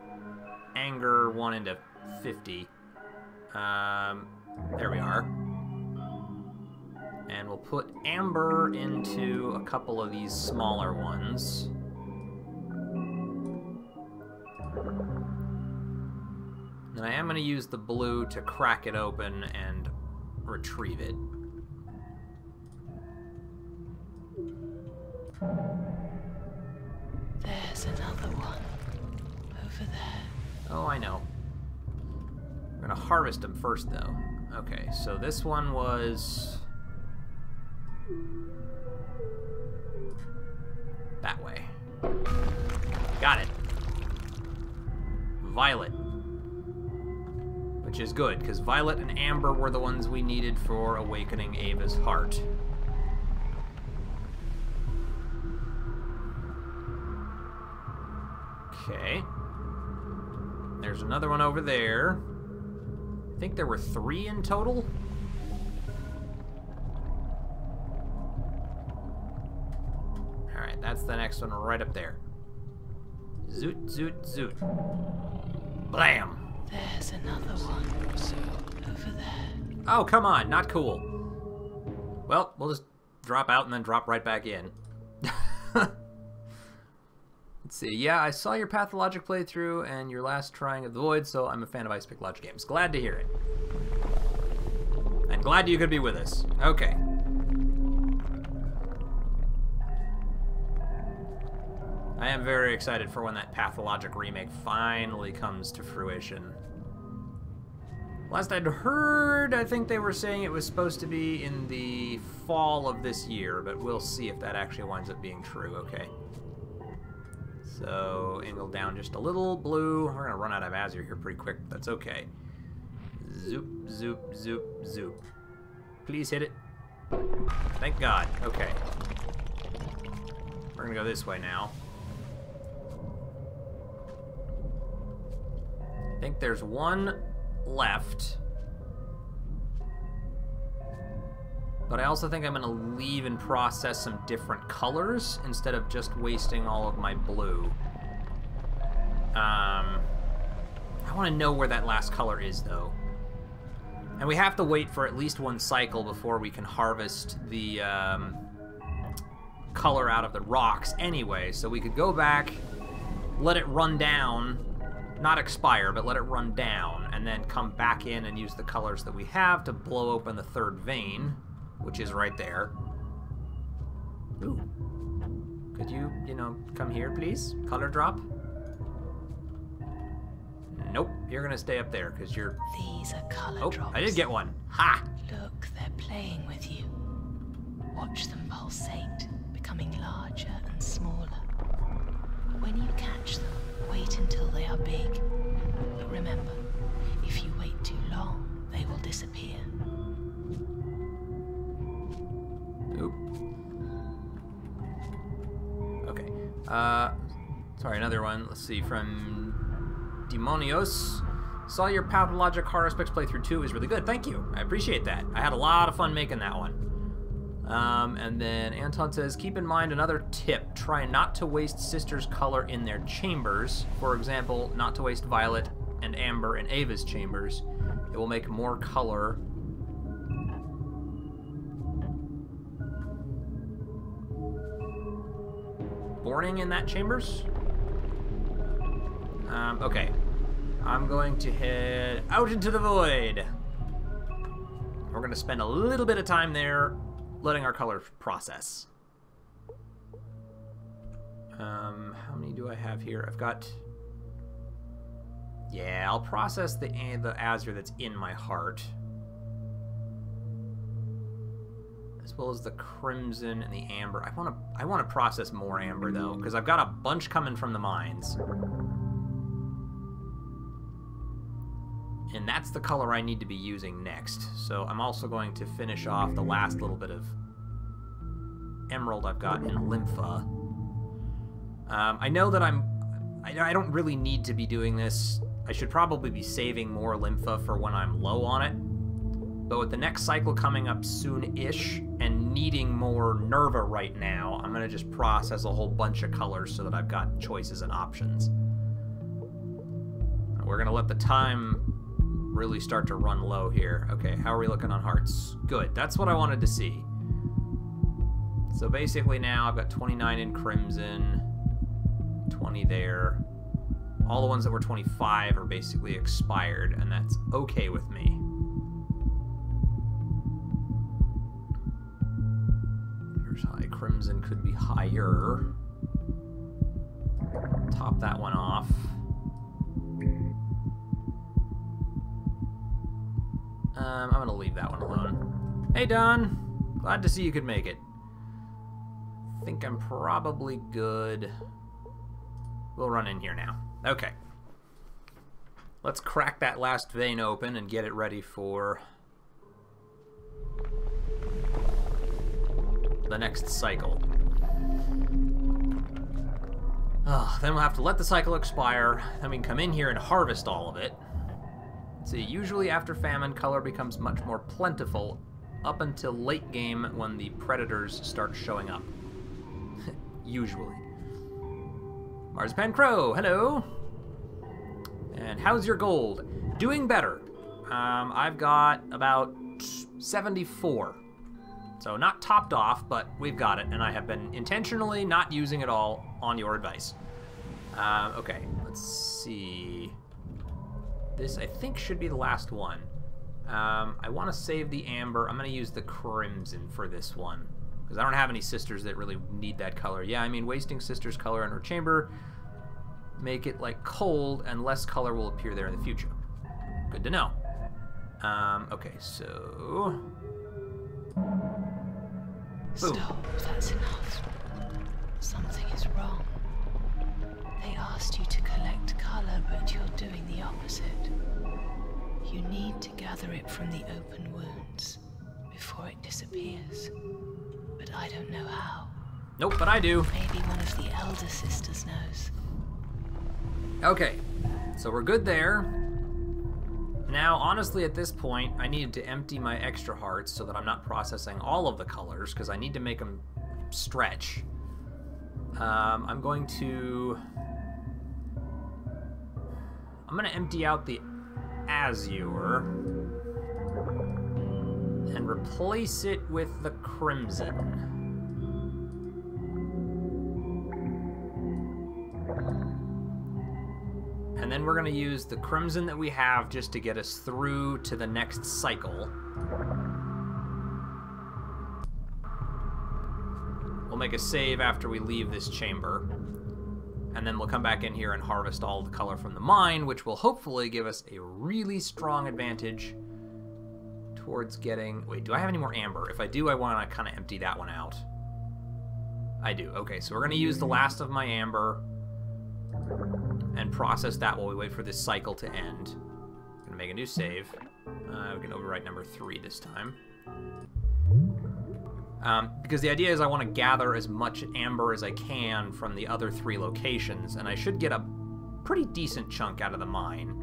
anger one into 50. There we are. And we'll put amber into a couple of these smaller ones. And I am going to use the blue to crack it open and retrieve it. There's another one. Over there. Oh, I know. We're going to harvest them first, though. Okay, so this one was... that way. Got it. Violet. Which is good, because Violet and Amber were the ones we needed for awakening Ava's heart. Okay. There's another one over there. I think there were 3 in total. Alright, that's the next one right up there. Zoot, zoot, zoot. Blam! There's another one. Over there. Oh, come on, not cool. Well, we'll just drop out and then drop right back in. Let's see. Yeah, I saw your Pathologic playthrough and your last trying of the Void, so I'm a fan of Icepick Logic games. Glad to hear it. And glad you could be with us. Okay. I am very excited for when that Pathologic remake finally comes to fruition. Last I'd heard, I think they were saying it was supposed to be in the fall of this year, but we'll see if that actually winds up being true, okay. So, angle down just a little, blue. We're gonna run out of Azure here pretty quick, but that's okay. Zoop, zoop, zoop, zoop. Please hit it. Thank God, okay. We're gonna go this way now. I think there's one left. But I also think I'm gonna leave and process some different colors instead of just wasting all of my blue. I wanna know where that last color is though. And we have to wait for at least one cycle before we can harvest the color out of the rocks anyway, so we could go back, let it run down, not expire, but let it run down, and then come back in and use the colors that we have to blow open the third vein, which is right there. Ooh. Could you, come here, please? Color drop? Nope, you're gonna stay up there, because you're... These are color drops. I did get one. Ha! Look, they're playing with you. Watch them pulsate, becoming larger and smaller. When you catch them, wait until they are big. But remember, if you wait too long, they will disappear. Oop. Okay. Sorry, another one. Let's see, from Demonios. Saw your Pathologic Horror Aspects playthrough too. It was really good. Thank you. I appreciate that. I had a lot of fun making that one. And then Anton says, keep in mind another tip. Try not to waste Sisters' color in their chambers. For example, not to waste Violet and Amber in Ava's chambers. It will make more color. Borning in that chambers? Okay. I'm going to head out into the void. We're going to spend a little bit of time there letting our colors process. How many do I have here? I've got... Yeah, I'll process the azure that's in my heart. As well as the crimson and the amber. I want to process more amber though, because I've got a bunch coming from the mines. And that's the color I need to be using next. So I'm also going to finish off the last little bit of emerald I've got in Lympha. I know that I don't really need to be doing this. I should probably be saving more Lympha for when I'm low on it. But with the next cycle coming up soon-ish and needing more Nerva right now, I'm going to just process a whole bunch of colors so that I've got choices and options. We're going to let the time really start to run low here. Okay, how are we looking on hearts? Good, that's what I wanted to see. So basically now I've got 29 in crimson, 20 there. All the ones that were 25 are basically expired, and that's okay with me. Here's high crimson, could be higher. Top that one off. I'm gonna leave that one alone. Hey, Don. Glad to see you could make it. Think I'm probably good. We'll run in here now. Okay. Let's crack that last vein open and get it ready for the next cycle. Then we'll have to let the cycle expire, then we can come in here and harvest all of it. See, usually after famine, color becomes much more plentiful up until late game when the predators start showing up. Usually. Marzipan Crow, hello! And how's your gold? Doing better. I've got about 74. So not topped off, but we've got it, and I have been intentionally not using it all on your advice. Okay, let's see. This, I think, should be the last one. I want to save the amber. I'm going to use the crimson for this one, because I don't have any sisters that really need that color. Yeah, I mean, wasting sister's color in her chamber, make it, like, cold, and less color will appear there in the future. Good to know. Okay, so... Boom. Stop, that's enough. Something is wrong. They asked you to collect color, but you're doing the opposite. You need to gather it from the open wounds before it disappears. But I don't know how. Nope, but I do. Maybe one of the elder sisters knows. Okay, so we're good there. Now, honestly, at this point, I needed to empty my extra hearts so that I'm not processing all of the colors, because I need to make them stretch. I'm going to empty out the azure and replace it with the crimson. And then we're going to use the crimson that we have just to get us through to the next cycle. We'll make a save after we leave this chamber. And then we'll come back in here and harvest all the color from the mine, which will hopefully give us a really strong advantage towards getting... Wait, do I have any more amber? If I do, I want to kind of empty that one out. I do. Okay, so we're going to use the last of my amber and process that while we wait for this cycle to end. I'm going to make a new save. We can overwrite number 3 this time. Because the idea is I want to gather as much amber as I can from the other 3 locations, and I should get a pretty decent chunk out of the mine.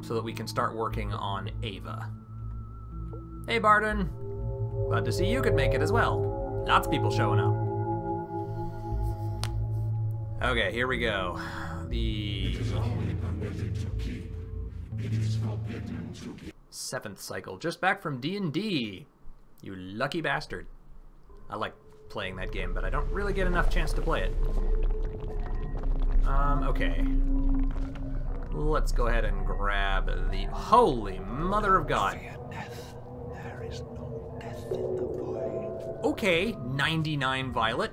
So that we can start working on Ava. Hey, Barden! Glad to see you could make it as well. Lots of people showing up. Okay, here we go. The 7th cycle, just back from D&D. You lucky bastard. I like playing that game, but I don't really get enough chance to play it. Okay. Let's go ahead and grab the Holy Mother of God. Fear death. There is no death in the void. Okay, 99 Violet.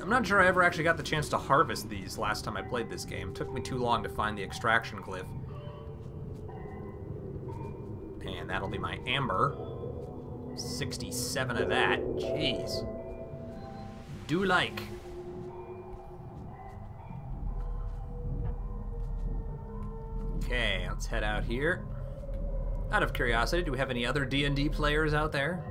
I'm not sure I ever actually got the chance to harvest these last time I played this game. It took me too long to find the extraction glyph. And that'll be my amber. 67 of that. Jeez. Do like. Okay, let's head out here. Out of curiosity, do we have any other D&D players out there?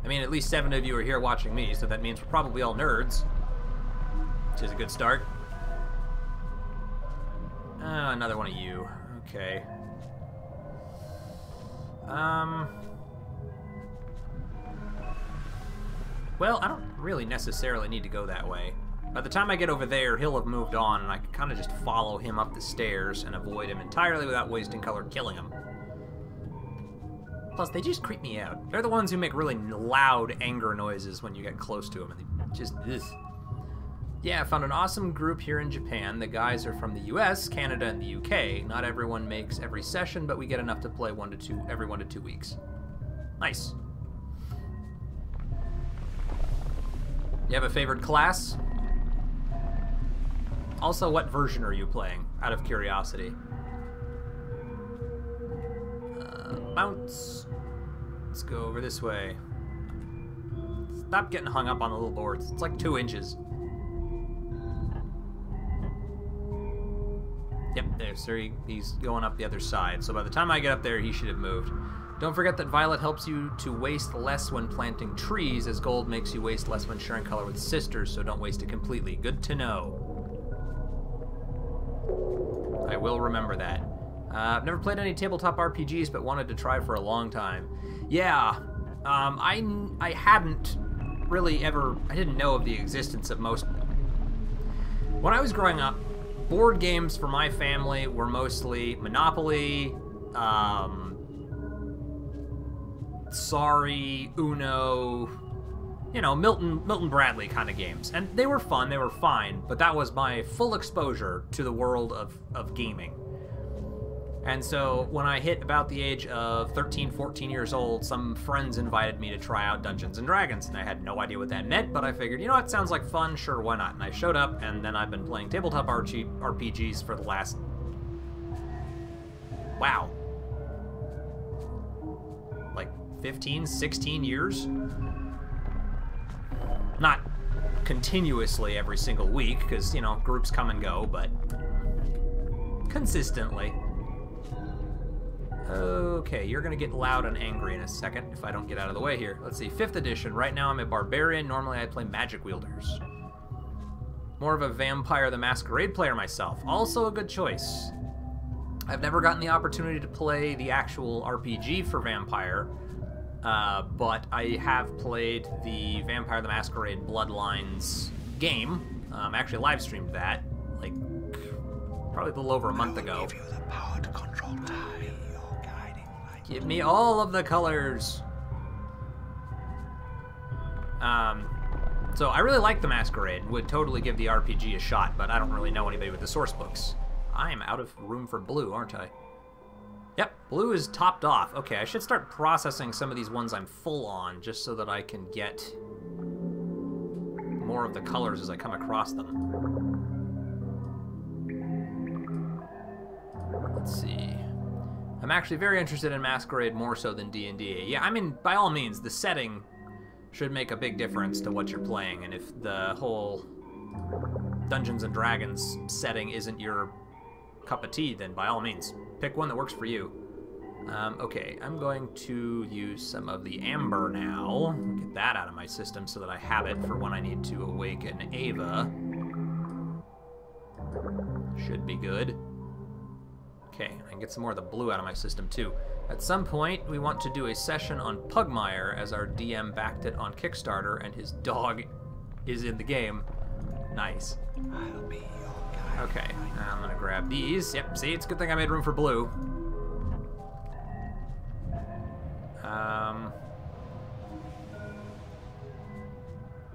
I mean, at least 7 of you are here watching me, so that means we're probably all nerds. Which is a good start. Another one of you. Okay. Well, I don't really necessarily need to go that way. By the time I get over there, he'll have moved on, and I can kind of just follow him up the stairs and avoid him entirely without wasting color killing him. Plus, they just creep me out. They're the ones who make really loud anger noises when you get close to them, and they just, ugh. Yeah, I found an awesome group here in Japan. The guys are from the US, Canada, and the UK. Not everyone makes every session, but we get enough to play every 1 to 2 weeks. Nice. You have a favorite class? Also, what version are you playing, out of curiosity? Bounce. Let's go over this way. Stop getting hung up on the little boards. It's like 2 inches. Yep, there, sir. He's going up the other side. So by the time I get up there, he should have moved. Don't forget that Violet helps you to waste less when planting trees, as gold makes you waste less when sharing color with sisters, so don't waste it completely. Good to know. I will remember that. I've never played any tabletop RPGs, but wanted to try for a long time. Yeah, I hadn't really ever... I didn't know of the existence of most... When I was growing up, board games for my family were mostly Monopoly, Sorry, Uno, you know, Milton Bradley kind of games. And they were fun, they were fine, but that was my full exposure to the world of gaming. And so when I hit about the age of 13, 14 years old, some friends invited me to try out Dungeons & Dragons, and I had no idea what that meant, but I figured, you know what, sounds like fun, sure, why not? And I showed up, and then I've been playing tabletop RPGs for the last... wow. Like 15, 16 years? Not continuously every single week, because, you know, groups come and go, but consistently. Okay, you're gonna get loud and angry in a second if I don't get out of the way here. Let's see, 5th edition. Right now I'm a barbarian. Normally I play magic wielders. More of a Vampire the Masquerade player myself. Also a good choice. I've never gotten the opportunity to play the actual RPG for Vampire, but I have played the Vampire the Masquerade Bloodlines game. I actually live streamed that, like, probably a little over a month ago. Give you the power to control time. Your guiding light. Give me all of the colors. So I really like the Masquerade. Would totally give the RPG a shot, but I don't really know anybody with the source books. I am out of room for blue, aren't I? Yep, blue is topped off. Okay, I should start processing some of these ones I'm full on, just so that I can get more of the colors as I come across them. Let's see. I'm actually very interested in Masquerade more so than D&D. Yeah, I mean, by all means, the setting should make a big difference to what you're playing, and if the whole Dungeons & Dragons setting isn't your cup of tea, then by all means, pick one that works for you. Okay, I'm going to use some of the amber now. Get that out of my system so that I have it for when I need to awaken Ava. Should be good. Okay, I can get some more of the blue out of my system too. At some point, we want to do a session on Pugmire, as our DM backed it on Kickstarter, and his dog is in the game. Nice. I'll be your guide. Okay, I'm gonna grab these. Yep, see, it's a good thing I made room for blue.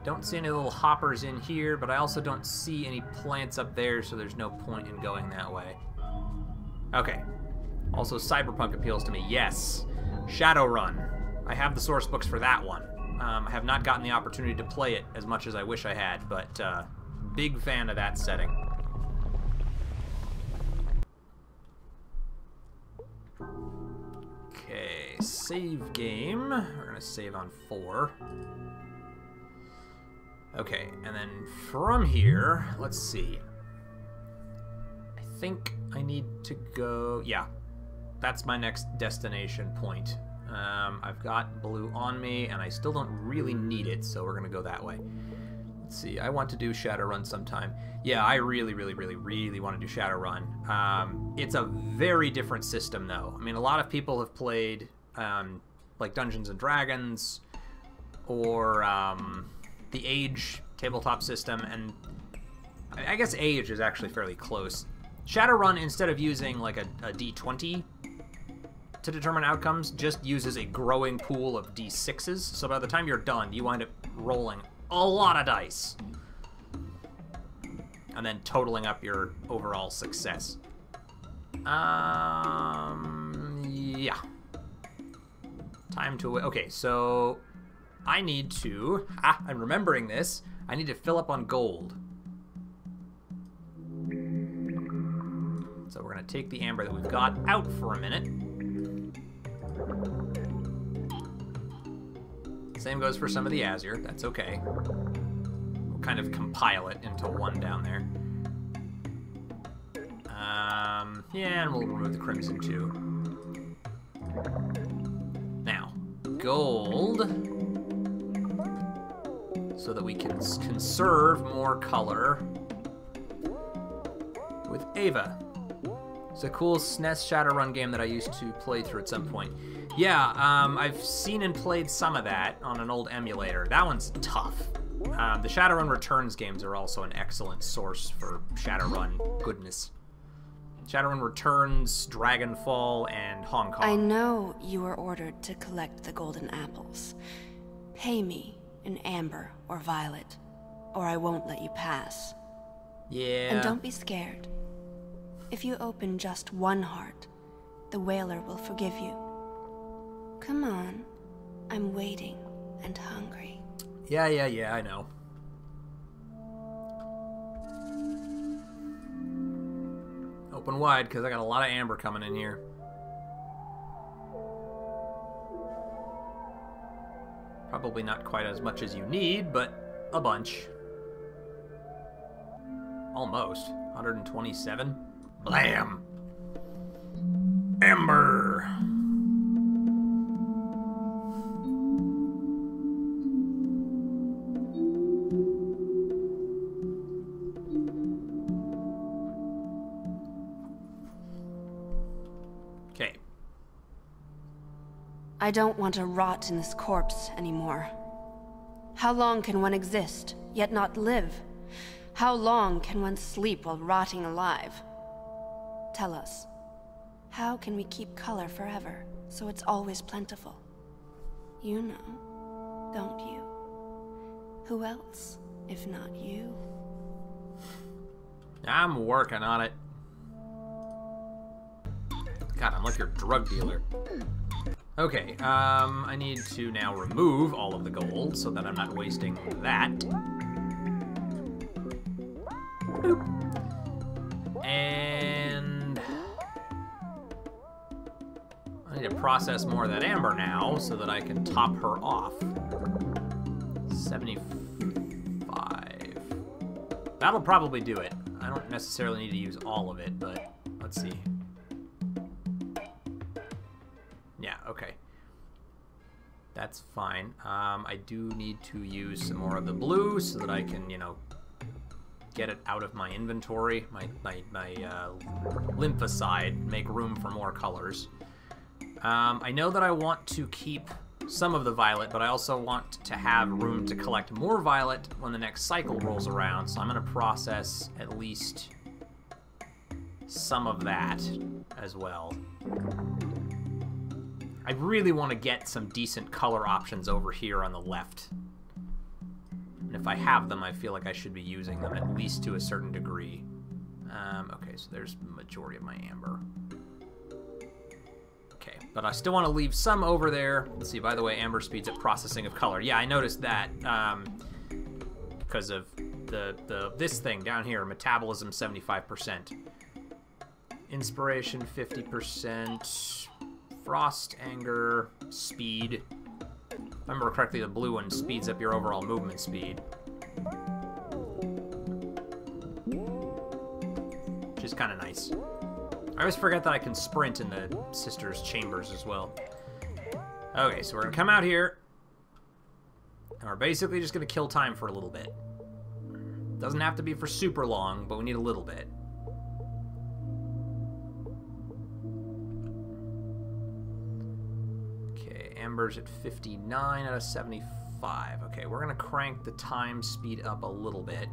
Don't see any little hoppers in here, but I also don't see any plants up there, so there's no point in going that way. Okay. Also, Cyberpunk appeals to me. Yes. Shadowrun. I have the source books for that one. I have not gotten the opportunity to play it as much as I wish I had, but big fan of that setting. Okay, save game. We're gonna save on 4. Okay, and then from here, let's see. I think I need to go, yeah, that's my next destination point. I've got blue on me, and I still don't really need it, so we're gonna go that way. Let's see, I want to do Shadowrun sometime. Yeah, I really want to do Shadowrun. It's a very different system, though. I mean, a lot of people have played, like Dungeons & Dragons, or the Age tabletop system, and I guess Age is actually fairly close. Shadowrun, instead of using like a D20 to determine outcomes, just uses a growing pool of D6s, so by the time you're done, you wind up rolling a lot of dice, and then totaling up your overall success. Yeah. Time to, okay, so I need to, I'm remembering this, I need to fill up on gold. So we're gonna take the amber that we've got out for a minute. Same goes for some of the azure, that's okay. We'll kind of compile it into one down there. Yeah, and we'll remove the crimson too. Now, gold, so that we can conserve more color with Ava. It's a cool SNES Shadowrun game that I used to play through at some point. Yeah, I've seen and played some of that on an old emulator. That one's tough. The Shadowrun Returns games are also an excellent source for Shadowrun goodness. Shadowrun Returns, Dragonfall, and Hong Kong. I know you were ordered to collect the golden apples. Pay me in amber or violet, or I won't let you pass. Yeah. And don't be scared. If you open just one heart, the Wailer will forgive you. Come on. I'm waiting and hungry. Yeah, I know. Open wide, because I got a lot of amber coming in here. Probably not quite as much as you need, but a bunch. Almost. 127. Blam! Amber! Okay. I don't want to rot in this corpse anymore. How long can one exist, yet not live? How long can one sleep while rotting alive? Tell us, how can we keep color forever, so it's always plentiful? You know, don't you? Who else, if not you? I'm working on it. God, I'm like your drug dealer. Okay, I need to now remove all of the gold so that I'm not wasting that. Boop. And I need to process more of that amber now so that I can top her off. 75. That'll probably do it. I don't necessarily need to use all of it, but let's see. Yeah, okay. That's fine. I do need to use some more of the blue so that I can, you know, get it out of my inventory, my lymphocyte, make room for more colors. I know that I want to keep some of the violet, but I also want to have room to collect more violet when the next cycle rolls around, so I'm going to process at least some of that as well. I really want to get some decent color options over here on the left. And if I have them, I feel like I should be using them, at least to a certain degree. Okay, so there's the majority of my amber. Okay, but I still want to leave some over there. Let's see, by the way, amber speeds up processing of color. Yeah, I noticed that because of this thing down here, metabolism 75%. Inspiration 50%. Frost, anger, speed. If I remember correctly, the blue one speeds up your overall movement speed. Which is kind of nice. I always forget that I can sprint in the sisters' chambers as well. Okay, so we're going to come out here. And we're basically just going to kill time for a little bit. Doesn't have to be for super long, but we need a little bit. Amber's at 59 out of 75. Okay, we're gonna crank the time speed up a little bit.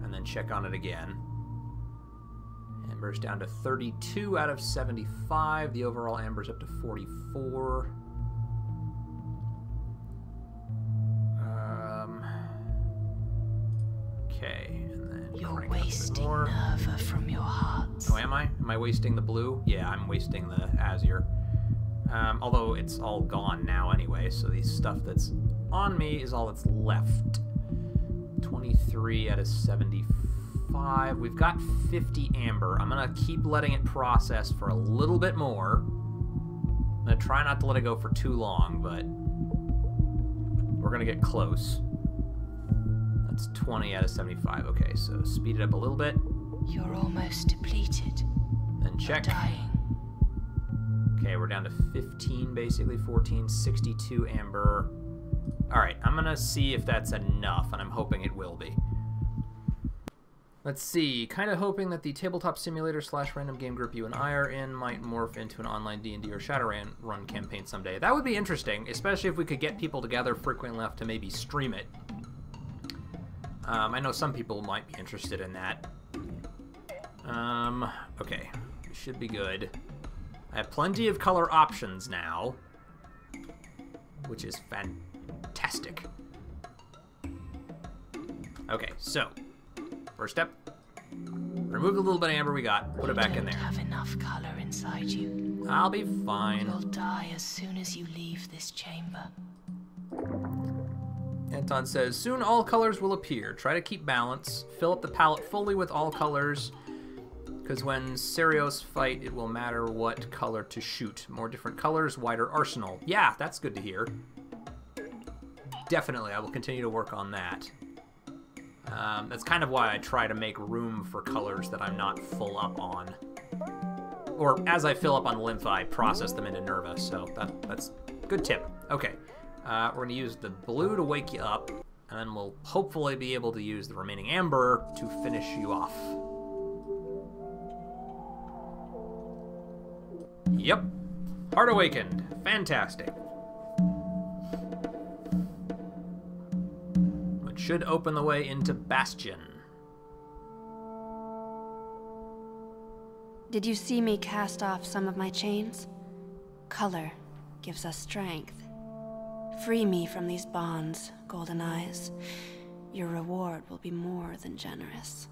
And then check on it again. Amber's down to 32 out of 75. The overall amber's up to 44. Okay, and then you're wasting Nerva from your heart. Oh, am I? Am I wasting the blue? Yeah, I'm wasting the azure. Although it's all gone now anyway, so the stuff that's on me is all that's left. 23 out of 75. We've got 50 amber. I'm gonna keep letting it process for a little bit more. I'm gonna try not to let it go for too long, but we're gonna get close. That's 20 out of 75. Okay, so speed it up a little bit. You're almost depleted. Then check. Dying. Okay, we're down to 15, basically 14, 62 amber. All right, I'm gonna see if that's enough, and I'm hoping it will be. Let's see, kind of hoping that the tabletop simulator / random game group you and I are in might morph into an online D&D or Shadowrun campaign someday. That would be interesting, especially if we could get people together frequently enough to maybe stream it. I know some people might be interested in that. Okay. We should be good. I have plenty of color options now, which is fantastic. Okay, so first step, remove the little bit of amber we got, put it back in there. You don't have enough color inside you. I'll be fine. You'll die as soon as you leave this chamber. Anton says, soon all colors will appear. Try to keep balance. Fill up the palette fully with all colors, because when Serios fight, it will matter what color to shoot. More different colors, wider arsenal. Yeah, that's good to hear. Definitely, I will continue to work on that. That's kind of why I try to make room for colors that I'm not full up on. Or as I fill up on Lympha, I process them into Nerva, so that's a good tip. Okay, we're going to use the blue to wake you up, and then we'll hopefully be able to use the remaining amber to finish you off. Yep, Heart Awakened. Fantastic. Which should open the way into Bastion. Did you see me cast off some of my chains? Color gives us strength. Free me from these bonds, Golden Eyes. Your reward will be more than generous.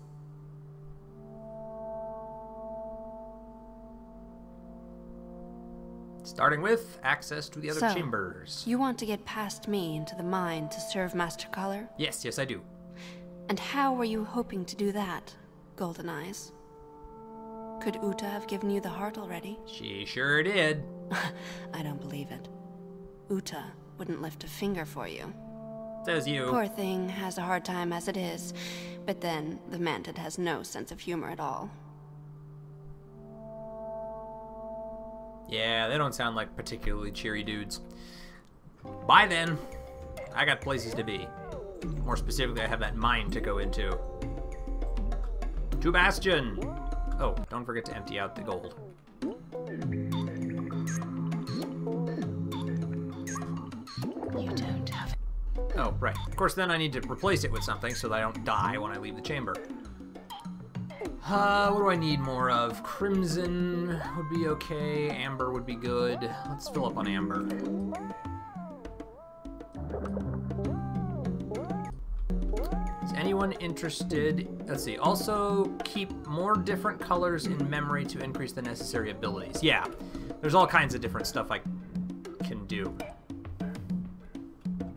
Starting with access to the other So, chambers. You want to get past me into the mine to serve Master Color? Yes, I do. And how were you hoping to do that, Golden Eyes? Could Uta have given you the heart already? She sure did. I don't believe it. Uta wouldn't lift a finger for you. Says you. Poor thing has a hard time as it is, but then the Mantid has no sense of humor at all. Yeah, they don't sound like particularly cheery dudes. Bye then. I got places to be. More specifically, I have that mine to go into. To Bastion! Oh, don't forget to empty out the gold. You don't have it. Oh, right. Of course, then I need to replace it with something so that I don't die when I leave the chamber. What do I need more of? Crimson would be okay. Amber would be good. Let's fill up on amber. Is anyone interested? Let's see. Also, keep more different colors in memory to increase the necessary abilities. Yeah, there's all kinds of different stuff I can do.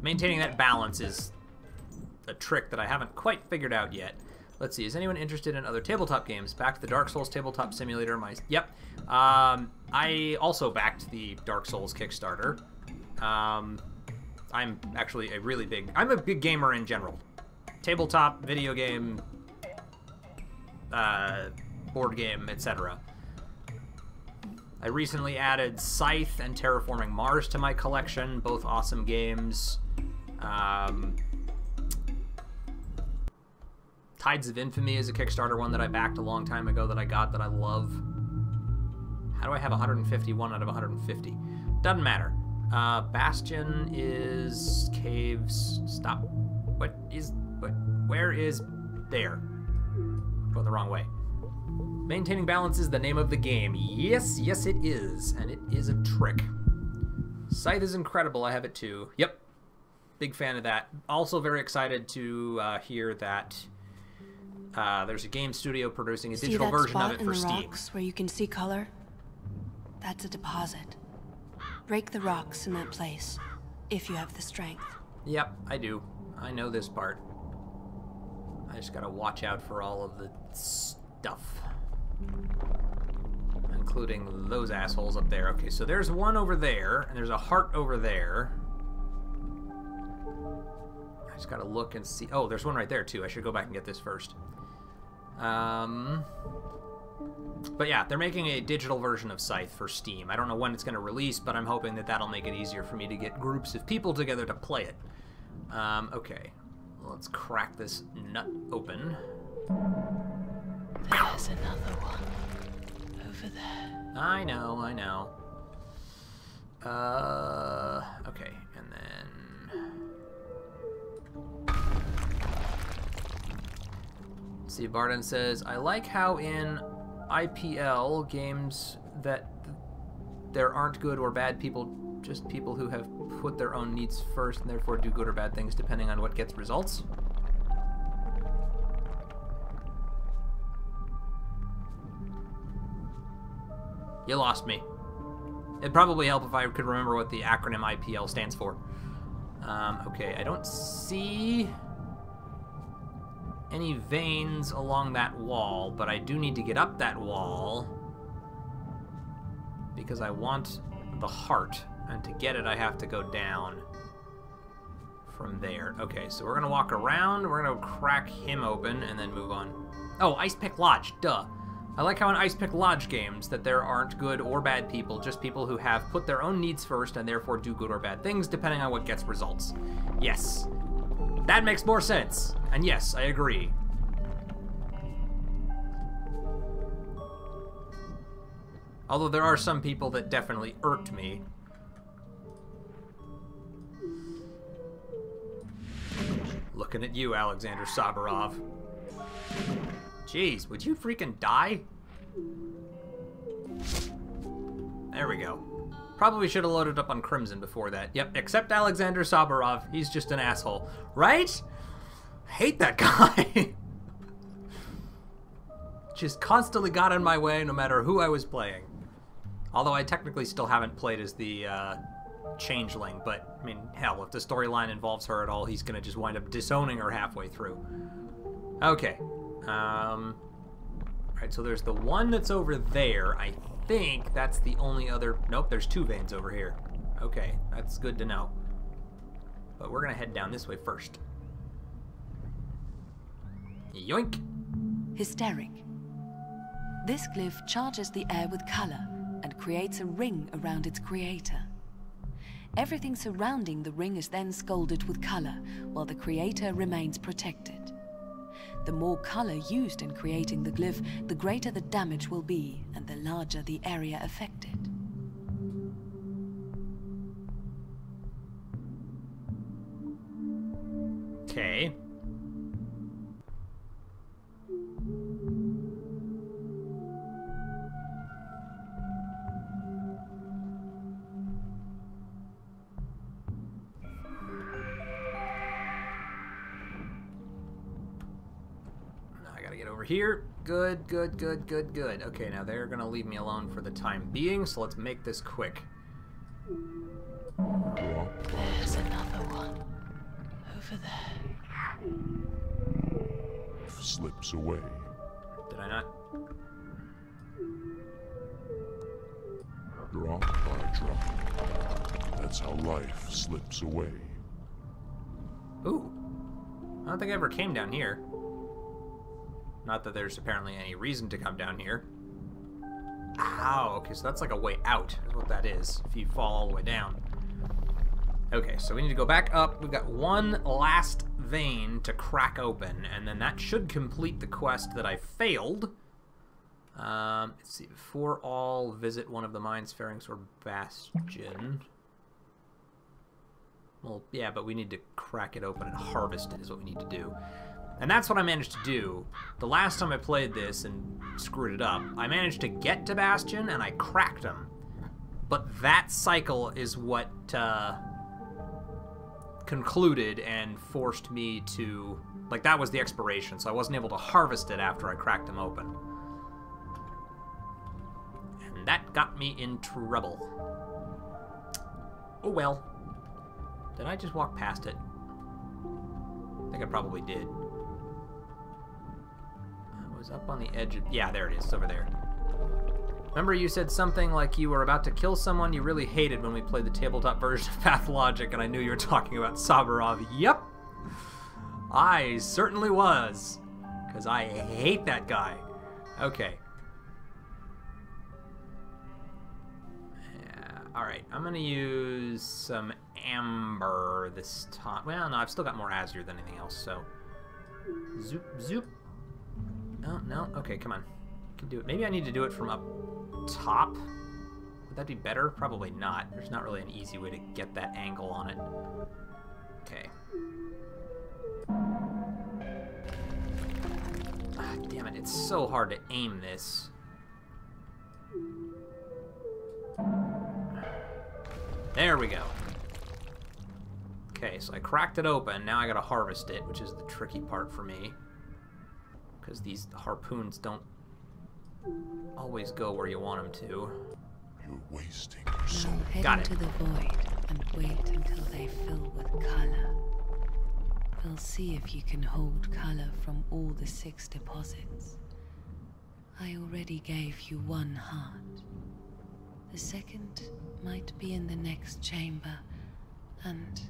Maintaining that balance is a trick that I haven't quite figured out yet. Let's see, is anyone interested in other tabletop games? Back to the Dark Souls Tabletop Simulator. Yep. I also backed the Dark Souls Kickstarter. I'm actually I'm a big gamer in general. Tabletop, video game, board game, etc. I recently added Scythe and Terraforming Mars to my collection, both awesome games. Tides of Infamy is a Kickstarter one that I backed a long time ago that I got that I love. How do I have 151 out of 150? Doesn't matter. Bastion is caves. Stop. Where is there? Going the wrong way. Maintaining balance is the name of the game. Yes, it is. And it is a trick. Scythe is incredible. I have it too. Yep. Big fan of that. Also very excited to hear that there's a game studio producing a digital version of it for Steam. See that spot in the rocks where you can see color? That's a deposit. Break the rocks in that place, if you have the strength. Yep, I do. I know this part. I just gotta watch out for all of the stuff. Including those assholes up there. Okay, so there's one over there, and there's a heart over there. I just gotta look and see. Oh, there's one right there, too. I should go back and get this first. But yeah, they're making a digital version of Scythe for Steam. I don't know when it's going to release, but I'm hoping that that'll make it easier for me to get groups of people together to play it. Okay, let's crack this nut open. There's another one over there. I know. Okay, and then... See, Barden says, I like how in IPL games that there aren't good or bad people, just people who have put their own needs first and therefore do good or bad things depending on what gets results. You lost me. It'd probably help if I could remember what the acronym IPL stands for. Okay, I don't see any veins along that wall, but I do need to get up that wall because I want the heart, and to get it I have to go down from there. Okay, so we're gonna walk around, we're gonna crack him open and then move on. Oh, Ice Pick Lodge, duh. I like how in Ice Pick Lodge games that there aren't good or bad people, just people who have put their own needs first and therefore do good or bad things depending on what gets results. Yes. That makes more sense. And yes, I agree. Although there are some people that definitely irked me. Looking at you, Alexander Saburov. Jeez, would you freaking die? There we go. Probably should have loaded up on Crimson before that. Yep, except Alexander Saburov. He's just an asshole. Right? I hate that guy. Just constantly got in my way no matter who I was playing. Although I technically still haven't played as the Changeling, but I mean, hell, if the storyline involves her at all, he's gonna just wind up disowning her halfway through. Okay. Alright, so there's the one that's over there. I think that's the only other... Nope, there's two veins over here. Okay, that's good to know. But we're gonna head down this way first. Yoink! Hysteric. This glyph charges the air with color and creates a ring around its creator. Everything surrounding the ring is then scalded with color, while the creator remains protected. The more color used in creating the glyph, the greater the damage will be, and the larger the area affected. Okay. Here. Good, good, good, good, good. Okay, now they're gonna leave me alone for the time being, so let's make this quick. There's another one. Over there. Slips away. Did I not? Drop by drop. That's how life slips away. Ooh. I don't think I ever came down here. Not that there's apparently any reason to come down here. Ow, okay, so that's like a way out, is what that is, if you fall all the way down. Okay, so we need to go back up. We've got one last vein to crack open, and then that should complete the quest that I failed. Let's see, before all, visit one of the mines, Pharynx or Bastion. Well, yeah, but we need to crack it open and harvest it is what we need to do. And that's what I managed to do. The last time I played this and screwed it up, I managed to get to Bastion and I cracked him. But that cycle is what concluded and forced me to... Like, that was the expiration, so I wasn't able to harvest it after I cracked him open. And that got me in trouble. Oh well. Did I just walk past it? I think I probably did. Was up on the edge of... Yeah, there it is. It's over there. Remember you said something like you were about to kill someone you really hated when we played the tabletop version of Pathologic, and I knew you were talking about Saburov. Yep. I certainly was. Because I hate that guy. Okay. Yeah, alright. I'm going to use some amber this time. Well, no, I've still got more azure than anything else, so... Zoop, zoop. No, no. Okay, come on. Can do it. Maybe I need to do it from up top. Would that be better? Probably not. There's not really an easy way to get that angle on it. Okay. Damn it, it's so hard to aim this. There we go. Okay, so I cracked it open. Now I gotta harvest it, which is the tricky part for me. Because these harpoons don't always go where you want them to. You're wasting your soul. Head Got it. into the void and wait until they fill with color. We'll see if you can hold color from all the 6 deposits. I already gave you 1 heart. The second might be in the next chamber, and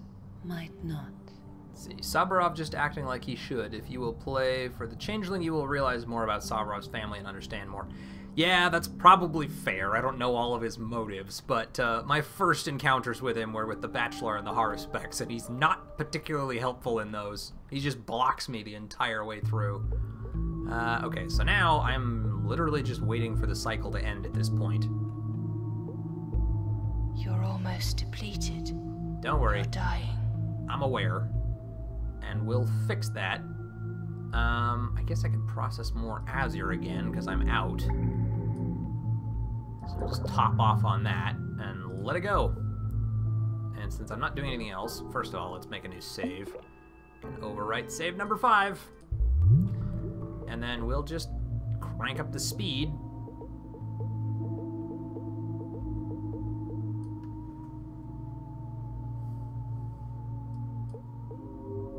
might not. Let's see, Saburov just acting like he should. If you will play for the Changeling, you will realize more about Saburov's family and understand more. Yeah, that's probably fair. I don't know all of his motives, but my first encounters with him were with the Bachelor and the Haruspecs, and he's not particularly helpful in those. He just blocks me the entire way through. Okay, so now I'm literally just waiting for the cycle to end at this point. You're almost depleted. Don't worry. You're dying. I'm aware. And we'll fix that. I guess I can process more Azure again, because I'm out. So we'll just top off on that, and let it go. And since I'm not doing anything else, first of all, let's make a new save. Can overwrite save number 5. And then we'll just crank up the speed.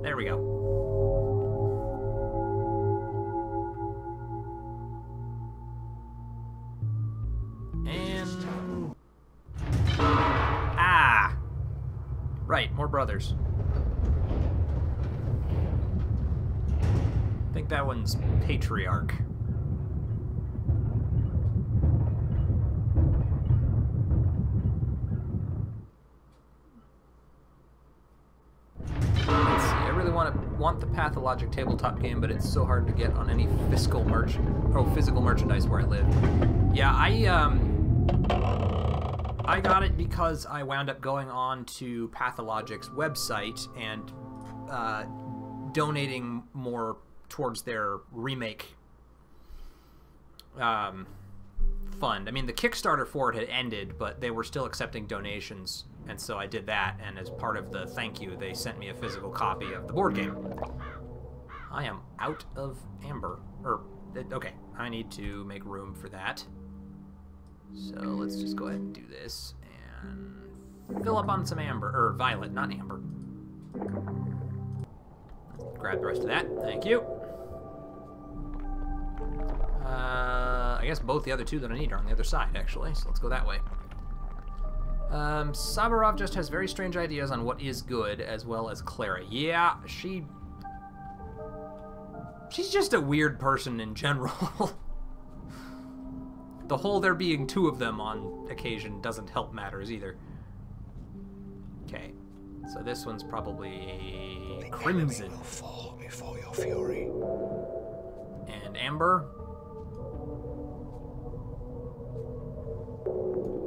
There we go. And... Ah! Right, more brothers. I think that one's Patriarch. Want the Pathologic tabletop game, but it's so hard to get on any physical merchandise where I live. Yeah, I got it because I wound up going on to Pathologic's website and donating more towards their remake fund. I mean, the Kickstarter for it had ended, but they were still accepting donations, and so I did that, and as part of the thank you, they sent me a physical copy of the board game. I am out of amber. Okay, I need to make room for that. So let's just go ahead and do this, and fill up on some amber, or violet, not amber. Grab the rest of that, thank you. I guess both the other 2 that I need are on the other side, actually, so let's go that way. Saburov just has very strange ideas on what is good, as well as Clara. Yeah, she's just a weird person in general. The whole there being 2 of them on occasion doesn't help matters either. Okay, so this one's probably Crimson. The enemy will fall before your fury. And Amber.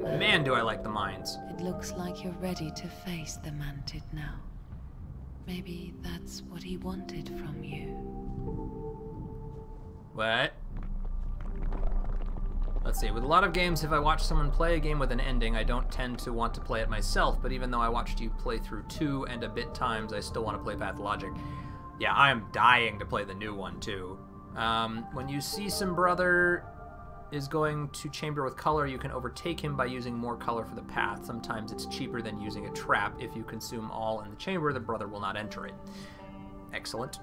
Man, do I like the mines. It looks like you're ready to face the Mantid now. Maybe that's what he wanted from you. What? Let's see, with a lot of games, if I watch someone play a game with an ending, I don't tend to want to play it myself, but even though I watched you play through 2 and a bit times, I still want to play Pathologic. Yeah, I am dying to play the new one, too. When you see some brother is going to chamber with color, you can overtake him by using more color for the path. Sometimes it's cheaper than using a trap. If you consume all in the chamber, the brother will not enter it. Excellent.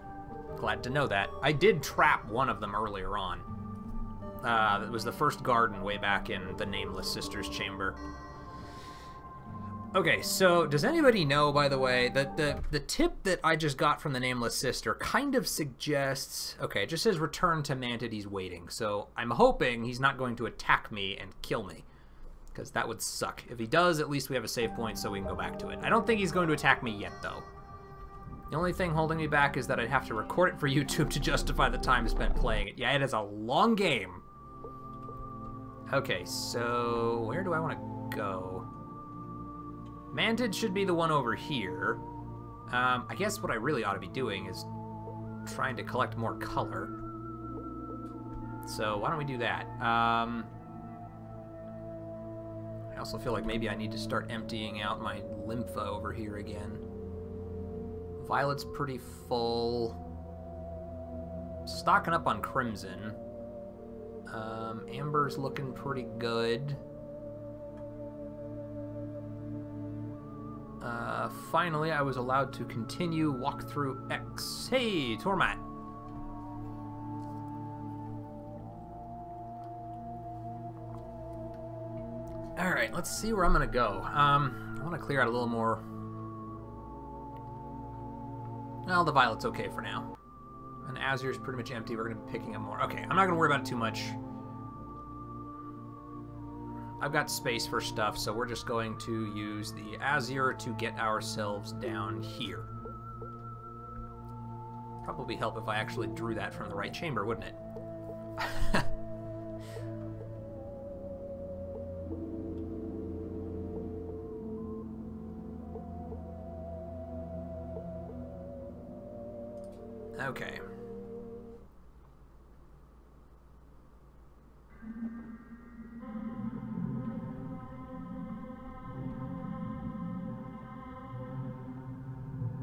Glad to know that. I did trap one of them earlier on. It was the first garden way back in the Nameless Sisters chamber. Okay, so does anybody know, by the way, that the tip that I just got from the Nameless Sister kind of suggests... Okay, it just says return to Mantid, he's waiting. So I'm hoping he's not going to attack me and kill me, because that would suck. If he does, at least we have a save point so we can go back to it. I don't think he's going to attack me yet, though. The only thing holding me back is that I'd have to record it for YouTube to justify the time spent playing it. Yeah, it is a long game. Okay, so where do I want to go? Mantid should be the one over here. I guess what I really ought to be doing is trying to collect more color. So why don't we do that? I also feel like maybe I need to start emptying out my lympha over here again. Violet's pretty full. Stocking up on Crimson. Amber's looking pretty good. Finally, I was allowed to continue walkthrough X. Hey, Tormat! Alright, let's see where I'm gonna go. I want to clear out a little more. Well, the Violet's okay for now. And Azur's pretty much empty. We're gonna be picking up more. Okay, I'm not gonna worry about it too much. I've got space for stuff, so we're just going to use the Azure to get ourselves down here. Probably help if I actually drew that from the right chamber, wouldn't it? Okay.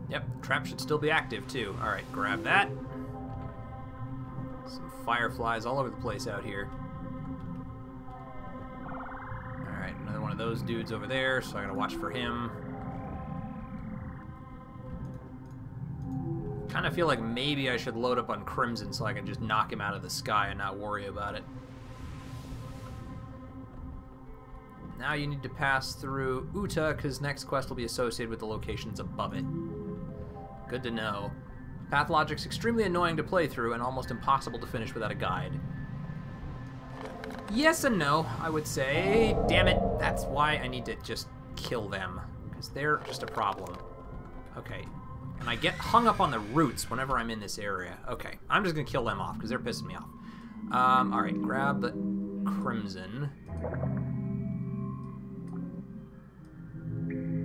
Yep, trap should still be active too. Alright, grab that. Some fireflies all over the place out here. Alright, another one of those dudes over there, so I gotta watch for him. Kind of feel like maybe I should load up on Crimson so I can just knock him out of the sky and not worry about it. Now you need to pass through Uta, because next quest will be associated with the locations above it. Good to know. Pathologic's extremely annoying to play through and almost impossible to finish without a guide. Yes and no, I would say. Damn it, that's why I need to just kill them, because they're just a problem. Okay. And I get hung up on the roots whenever I'm in this area. Okay, I'm just gonna kill them off because they're pissing me off. Alright, grab the Crimson.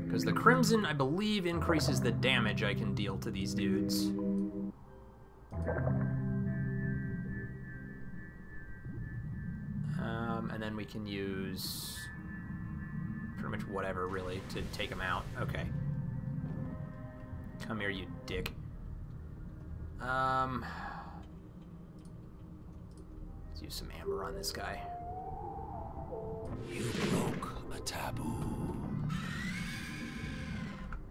Because the Crimson, I believe, increases the damage I can deal to these dudes. And then we can use pretty much whatever, really, to take them out. Okay. Come here, you dick. Let's use some amber on this guy. You broke a taboo.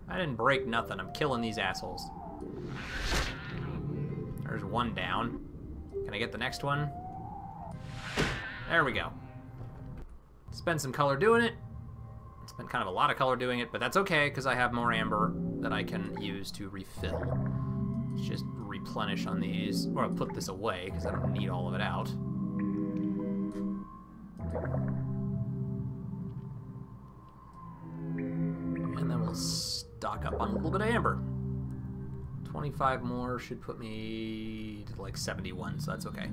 I didn't break nothing. I'm killing these assholes. There's one down. Can I get the next one? There we go. Spend some color doing it. Spent kind of a lot of color doing it, but that's okay because I have more amber that I can use to refill. Let's just replenish on these, or I'll put this away because I don't need all of it out. And then we'll stock up on a little bit of amber. 25 more should put me to like 71, so that's okay.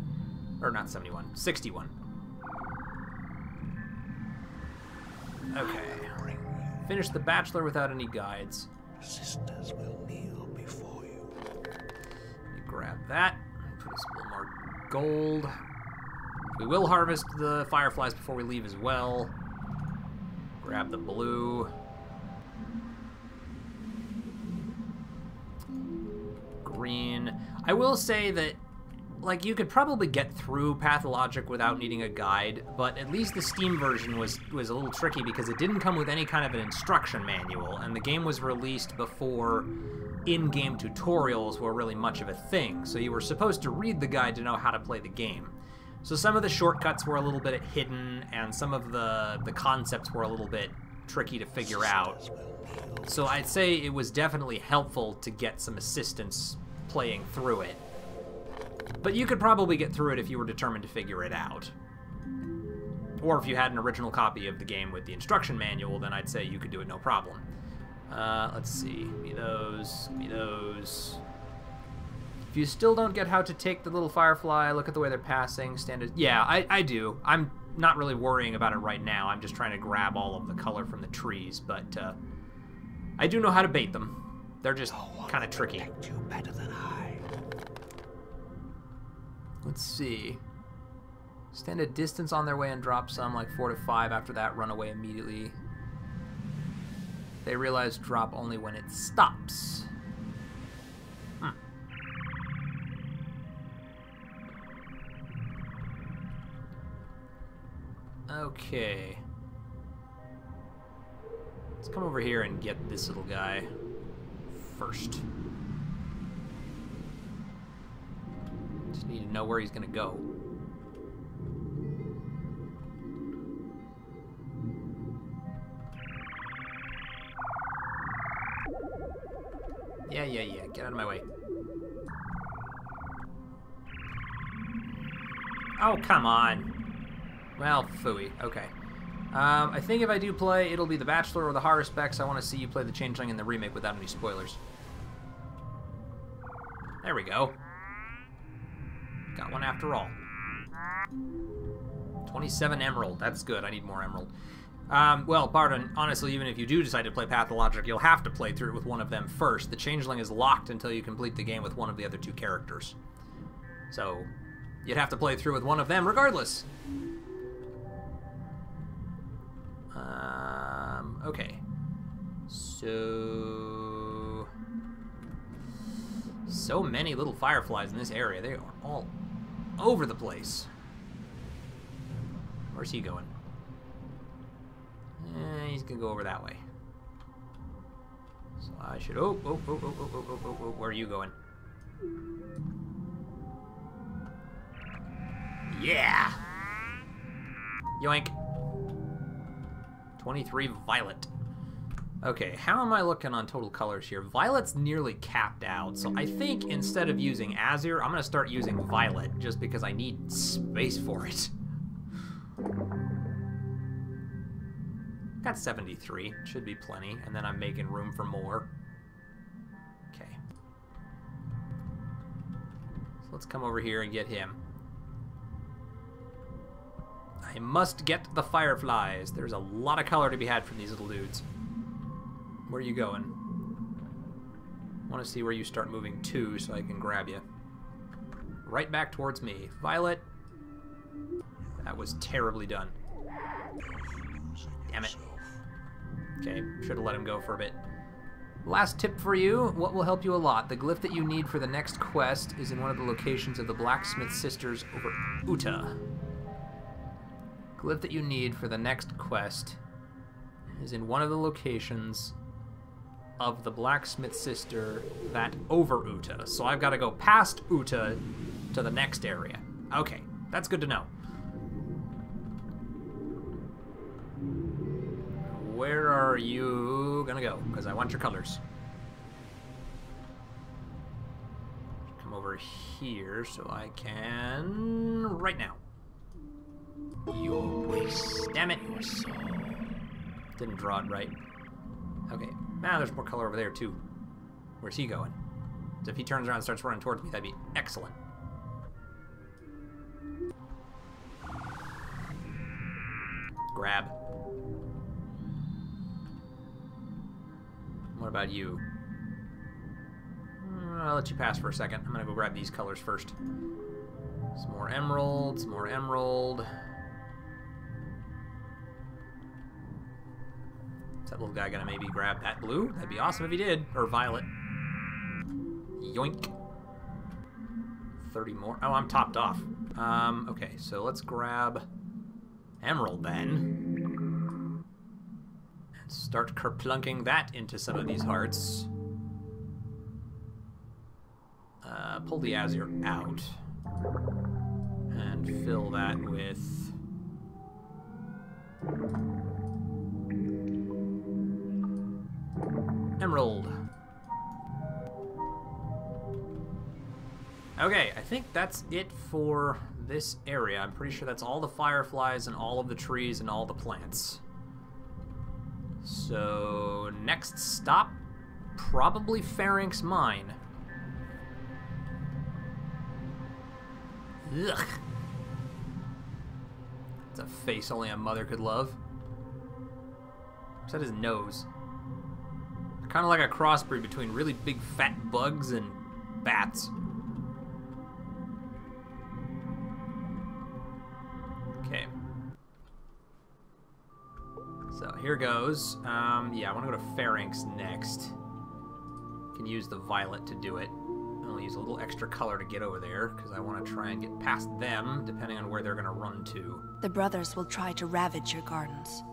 Or not 71, 61. Okay. Finish the Bachelor without any guides. Sisters will kneel before you. Grab that. Put us a little more gold. We will harvest the fireflies before we leave as well. Grab the blue. Green. I will say that, like, you could probably get through Pathologic without needing a guide, but at least the Steam version was a little tricky because it didn't come with any kind of an instruction manual, and the game was released before in-game tutorials were really much of a thing, so you were supposed to read the guide to know how to play the game. So some of the shortcuts were a little bit hidden, and some of the concepts were a little bit tricky to figure out. So I'd say it was definitely helpful to get some assistance playing through it. But you could probably get through it if you were determined to figure it out. Or if you had an original copy of the game with the instruction manual, then I'd say you could do it no problem. Let's see. Give me those. Give me those. If you still don't get how to take the little firefly, look at the way they're passing. Standard. Yeah, I do. I'm not really worrying about it right now. I'm just trying to grab all of the color from the trees, but I do know how to bait them. They're just kind of tricky. You better than I. Let's see. Stand a distance on their way and drop some, like 4 to 5. After that, run away immediately. They realize drop only when it stops. Okay. Let's come over here and get this little guy first. Just need to know where he's gonna go. Yeah. Get out of my way. Oh, come on. Well, phooey. Okay. I think if I do play, it'll be The Bachelor or The Horror Specs. I want to see you play the Changeling in the remake without any spoilers. There we go. Got one after all. 27 emerald. That's good. I need more emerald. Well, pardon. Honestly, even if you do decide to play Pathologic, you'll have to play through it with one of them first. The Changeling is locked until you complete the game with one of the other two characters. So, you'd have to play through with one of them regardless. Okay. So many little fireflies in this area. They are all over the place. Where's he going? He's gonna go over that way. So I should... Oh, where are you going? Yeah! Yoink. 23 violet. Okay, how am I looking on total colors here? Violet's nearly capped out, so I think instead of using azure, I'm gonna start using violet, just because I need space for it. Got 73, should be plenty, and then I'm making room for more. Okay. So let's come over here and get him. I must get the fireflies. There's a lot of color to be had from these little dudes. Where are you going? I want to see where you start moving to so I can grab you. Right back towards me. Violet. That was terribly done. Damn it. Okay, should have let him go for a bit. Last tip for you, what will help you a lot. The glyph that you need for the next quest is in one of the locations of the Blacksmith Sisters over Uta. Glyph that you need for the next quest is in one of the locations of the Blacksmith Sister that over Uta. So I've got to go past Uta to the next area. Okay, that's good to know. Where are you gonna go? Because I want your colors. Come over here so I can... right now. Your waste. Damn it. Your soul. Didn't draw it right. Okay. Now there's more color over there too. Where's he going? So if he turns around and starts running towards me, that'd be excellent. Grab. What about you? I'll let you pass for a second. I'm gonna go grab these colors first. Some more emerald, some more emerald. Is that little guy gonna maybe grab that blue? That'd be awesome if he did. Or violet. Yoink. 30 more. Oh, I'm topped off. Okay, so let's grab emerald then. And start kerplunking that into some of these hearts. Pull the azure out. And fill that with... emerald. Okay, I think that's it for this area. I'm pretty sure that's all the fireflies and all of the trees and all the plants. So, next stop, probably Ferenx Mine. Ugh. It's a face only a mother could love. What's that his nose? Kind of like a crossbreed between really big fat bugs and bats. So here goes. Yeah, I want to go to Pharynx next. Can use the violet to do it. I'll use a little extra color to get over there, because I want to try and get past them, depending on where they're going to run to. The brothers will try to ravage your gardens.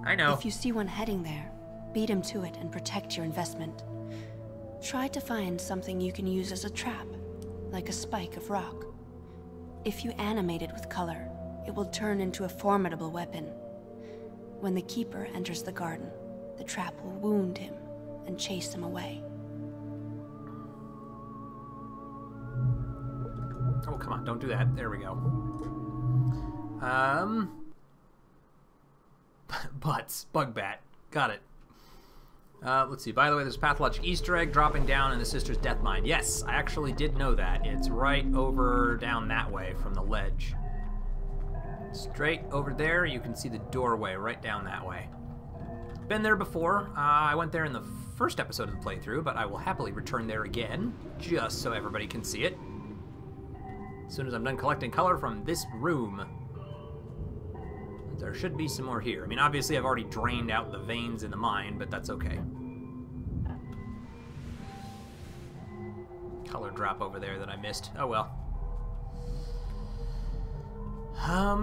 I know. If you see one heading there, beat him to it and protect your investment. Try to find something you can use as a trap, like a spike of rock. If you animate it with color, it will turn into a formidable weapon. When the Keeper enters the garden, the trap will wound him and chase him away. Oh, come on, don't do that. There we go. Butts. Bug bat. Got it. Let's see. By the way, there's a pathologic Easter egg dropping down in the Sister's Death Mine. Yes, I actually did know that. It's right over down that way from the ledge. Straight over there, you can see the doorway right down that way. Been there before. I went there in the first episode of the playthrough, but I will happily return there again, just so everybody can see it. As soon as I'm done collecting color from this room. There should be some more here. I mean, obviously I've already drained out the veins in the mine, but that's okay. Color drop over there that I missed. Oh well. I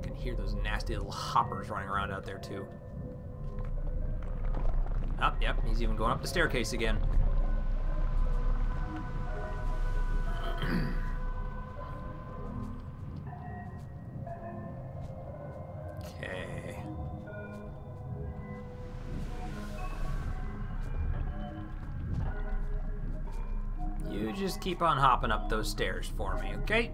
can hear those nasty little hoppers running around out there too. Oh, yep, he's even going up the staircase again. Okay. You just keep on hopping up those stairs for me, okay?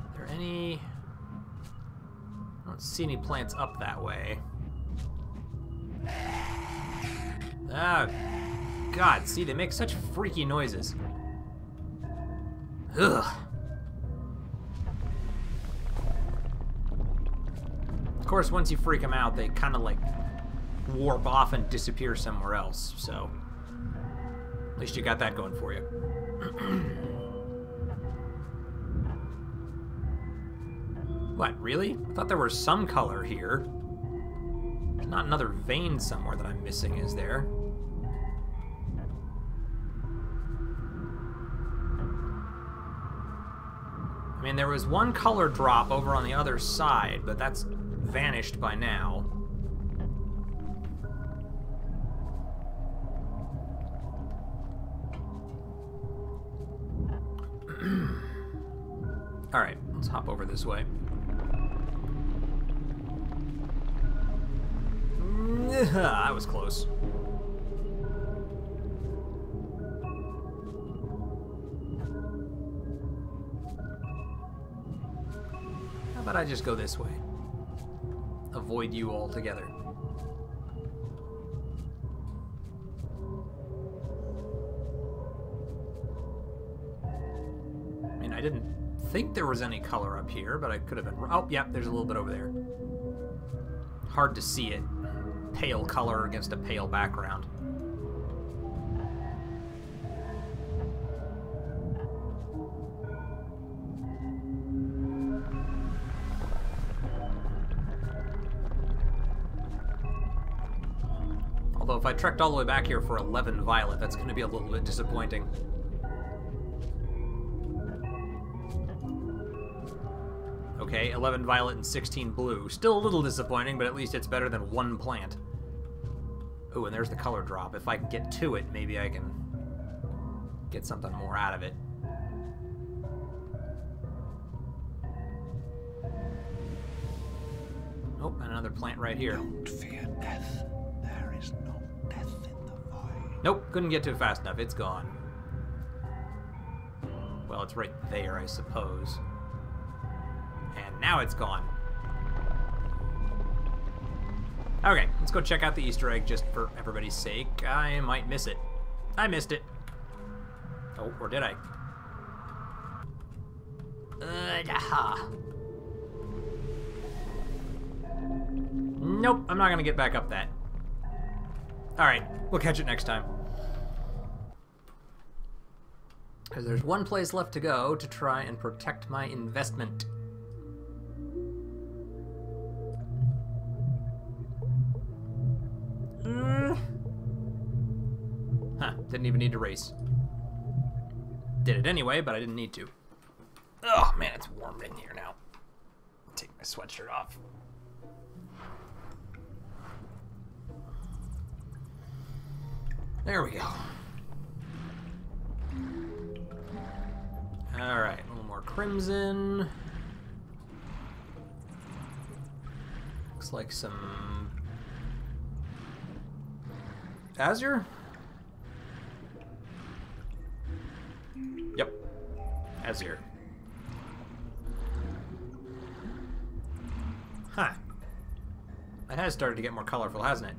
Are there any... I don't see any plants up that way. Ah, God, see, they make such freaky noises. Ugh. Of course, once you freak them out, they kind of like warp off and disappear somewhere else, so at least you got that going for you. What, really? I thought there was some color here. There's not another vein somewhere that I'm missing, is there? I mean, there was one color drop over on the other side, but that's vanished by now. Alright, let's hop over this way. That was close. How about I just go this way? Avoid you altogether. I mean, I didn't think there was any color up here, but I could have been... Oh, yeah, there's a little bit over there. Hard to see it. Pale color against a pale background. Although if I trekked all the way back here for 11 violet, that's going to be a little bit disappointing. Okay, 11 violet and 16 blue. Still a little disappointing, but at least it's better than one plant. Ooh, and there's the color drop. If I can get to it, maybe I can get something more out of it. Oh, and another plant right here. Don't fear death. There is no death in the void. Nope, couldn't get to it fast enough. It's gone. Well, it's right there, I suppose. And now it's gone. Okay, let's go check out the Easter egg just for everybody's sake. I might miss it. I missed it. Oh, or did I? Aha. Nope, I'm not gonna get back up that. Alright, we'll catch it next time. Because there's one place left to go to try and protect my investment. Huh, didn't even need to race. Did it anyway, but I didn't need to. Oh man, it's warm in here now. Take my sweatshirt off. There we go. Alright, a little more crimson. Looks like some azure? Yep. Azure. Huh. It has started to get more colorful, hasn't it?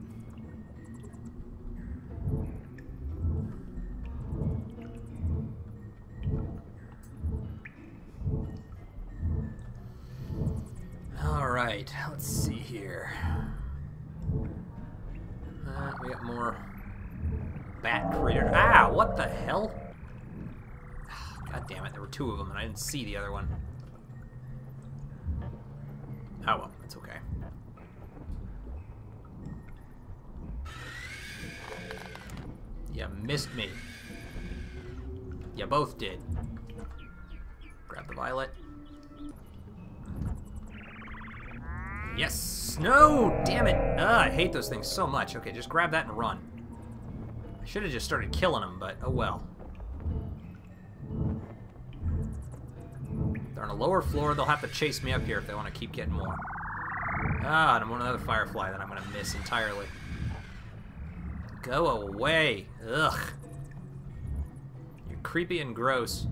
Alright, let's see here. We got more bat crater. Ah, what the hell? God damn it, there were two of them and I didn't see the other one. Oh well, it's okay. You missed me. You both did. Grab the violet. Yes! No! Damn it! I hate those things so much. Okay, just grab that and run. I should have just started killing them, but oh well. They're on a lower floor. They'll have to chase me up here if they want to keep getting more. Ah, and I'm on another firefly that I'm going to miss entirely. Go away. Ugh. You're creepy and gross.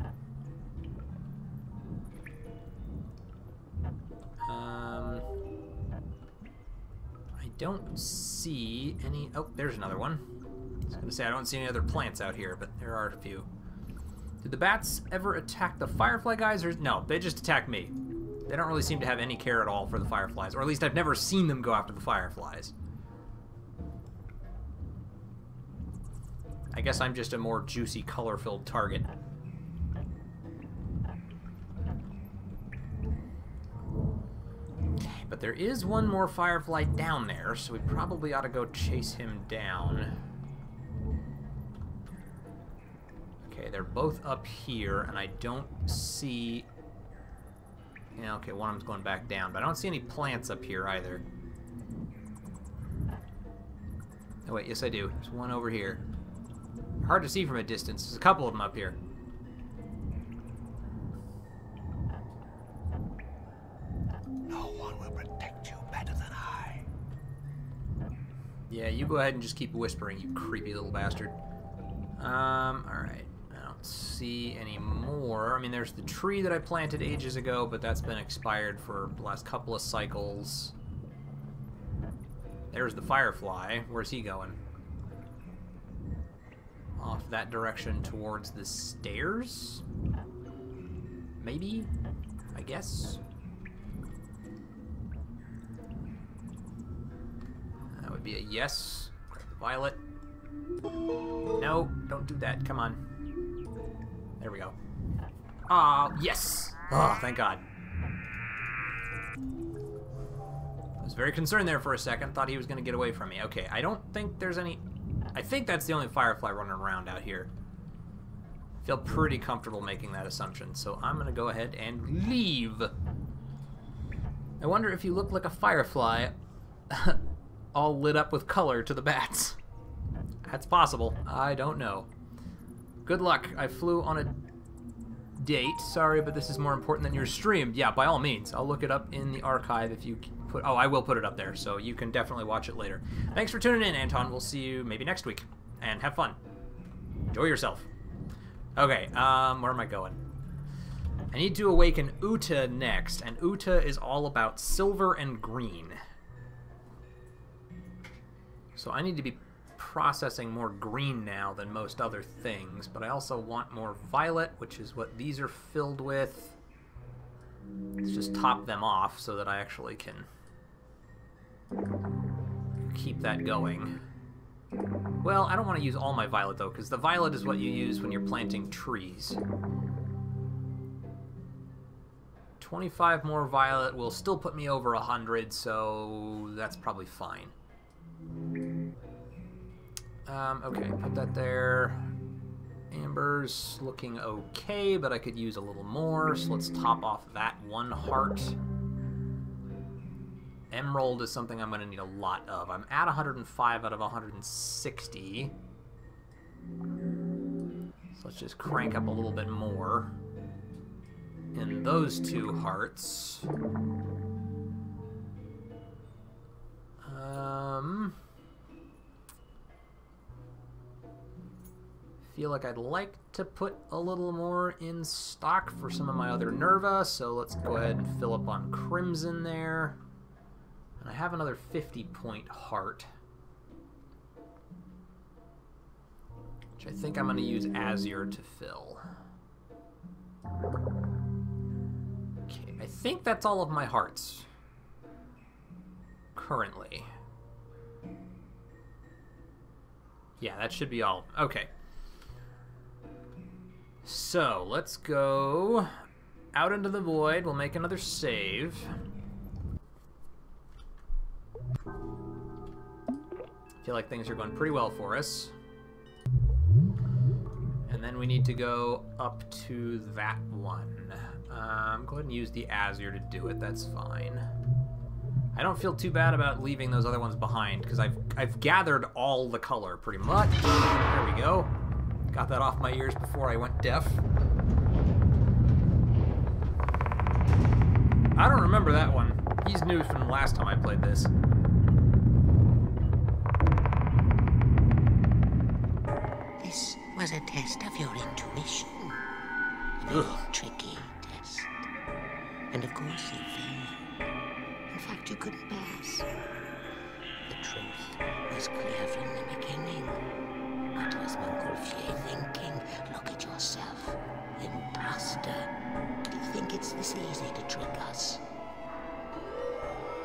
I don't see any... Oh, there's another one. I was going to say, I don't see any other plants out here, but there are a few. Did the bats ever attack the firefly guys? Or no, they just attack me. They don't really seem to have any care at all for the fireflies. Or at least I've never seen them go after the fireflies. I guess I'm just a more juicy, color-filled target. Okay, but there is one more firefly down there, so we probably ought to go chase him down. Okay, they're both up here, and I don't see... Yeah, okay, one of them's going back down, but I don't see any plants up here either. Oh wait, yes I do. There's one over here. Hard to see from a distance. There's a couple of them up here. No one will protect you better than I. Yeah, you go ahead and just keep whispering, you creepy little bastard. Alright. I don't see any more. I mean, there's the tree that I planted ages ago, but that's been expired for the last couple of cycles. There's the firefly. Where's he going? Off that direction towards the stairs? Maybe? I guess? That would be a yes. Grab the violet. No, don't do that. Come on. There we go. Ah, yes! Oh, thank God. I was very concerned there for a second. Thought he was going to get away from me. Okay, I don't think there's any... I think that's the only firefly running around out here. I feel pretty comfortable making that assumption, so I'm going to go ahead and leave. I wonder if you look like a firefly all lit up with color to the bats. That's possible. I don't know. Good luck. I flew on a date. Sorry, but this is more important than your stream. Yeah, by all means. I'll look it up in the archive if you put... Oh, I will put it up there, so you can definitely watch it later. Thanks for tuning in, Anton. We'll see you maybe next week. And have fun. Enjoy yourself. Okay, where am I going? I need to awaken Uta next, and Uta is all about silver and green. So I need to be processing more green now than most other things, but I also want more violet, which is what these are filled with. Let's just top them off so that I actually can keep that going. Well, I don't want to use all my violet, though, because the violet is what you use when you're planting trees. 25 more violet will still put me over 100, so that's probably fine. Okay, put that there. Amber's looking okay, but I could use a little more, so let's top off that one heart. Emerald is something I'm going to need a lot of. I'm at 105 out of 160. So let's just crank up a little bit more in those two hearts. Feel like I'd like to put a little more in stock for some of my other Nerva, so let's go ahead and fill up on Crimson there. And I have another 50-point heart, which I think I'm going to use Azure to fill. Okay, I think that's all of my hearts currently. Yeah, that should be all. Okay. So, let's go out into the void. We'll make another save. Feel like things are going pretty well for us. And then we need to go up to that one. Go ahead and use the Azure to do it. That's fine. I don't feel too bad about leaving those other ones behind, because I've gathered all the color, pretty much. There we go. Got that off my ears before I went deaf. I don't remember that one. He's new from the last time I played this. This was a test of your intuition. A very tricky test. And of course you failed. In fact, you couldn't pass. The truth was clear from the beginning. What was Montgolfier thinking? Look at yourself. Imposter. Do you think it's this easy to trick us?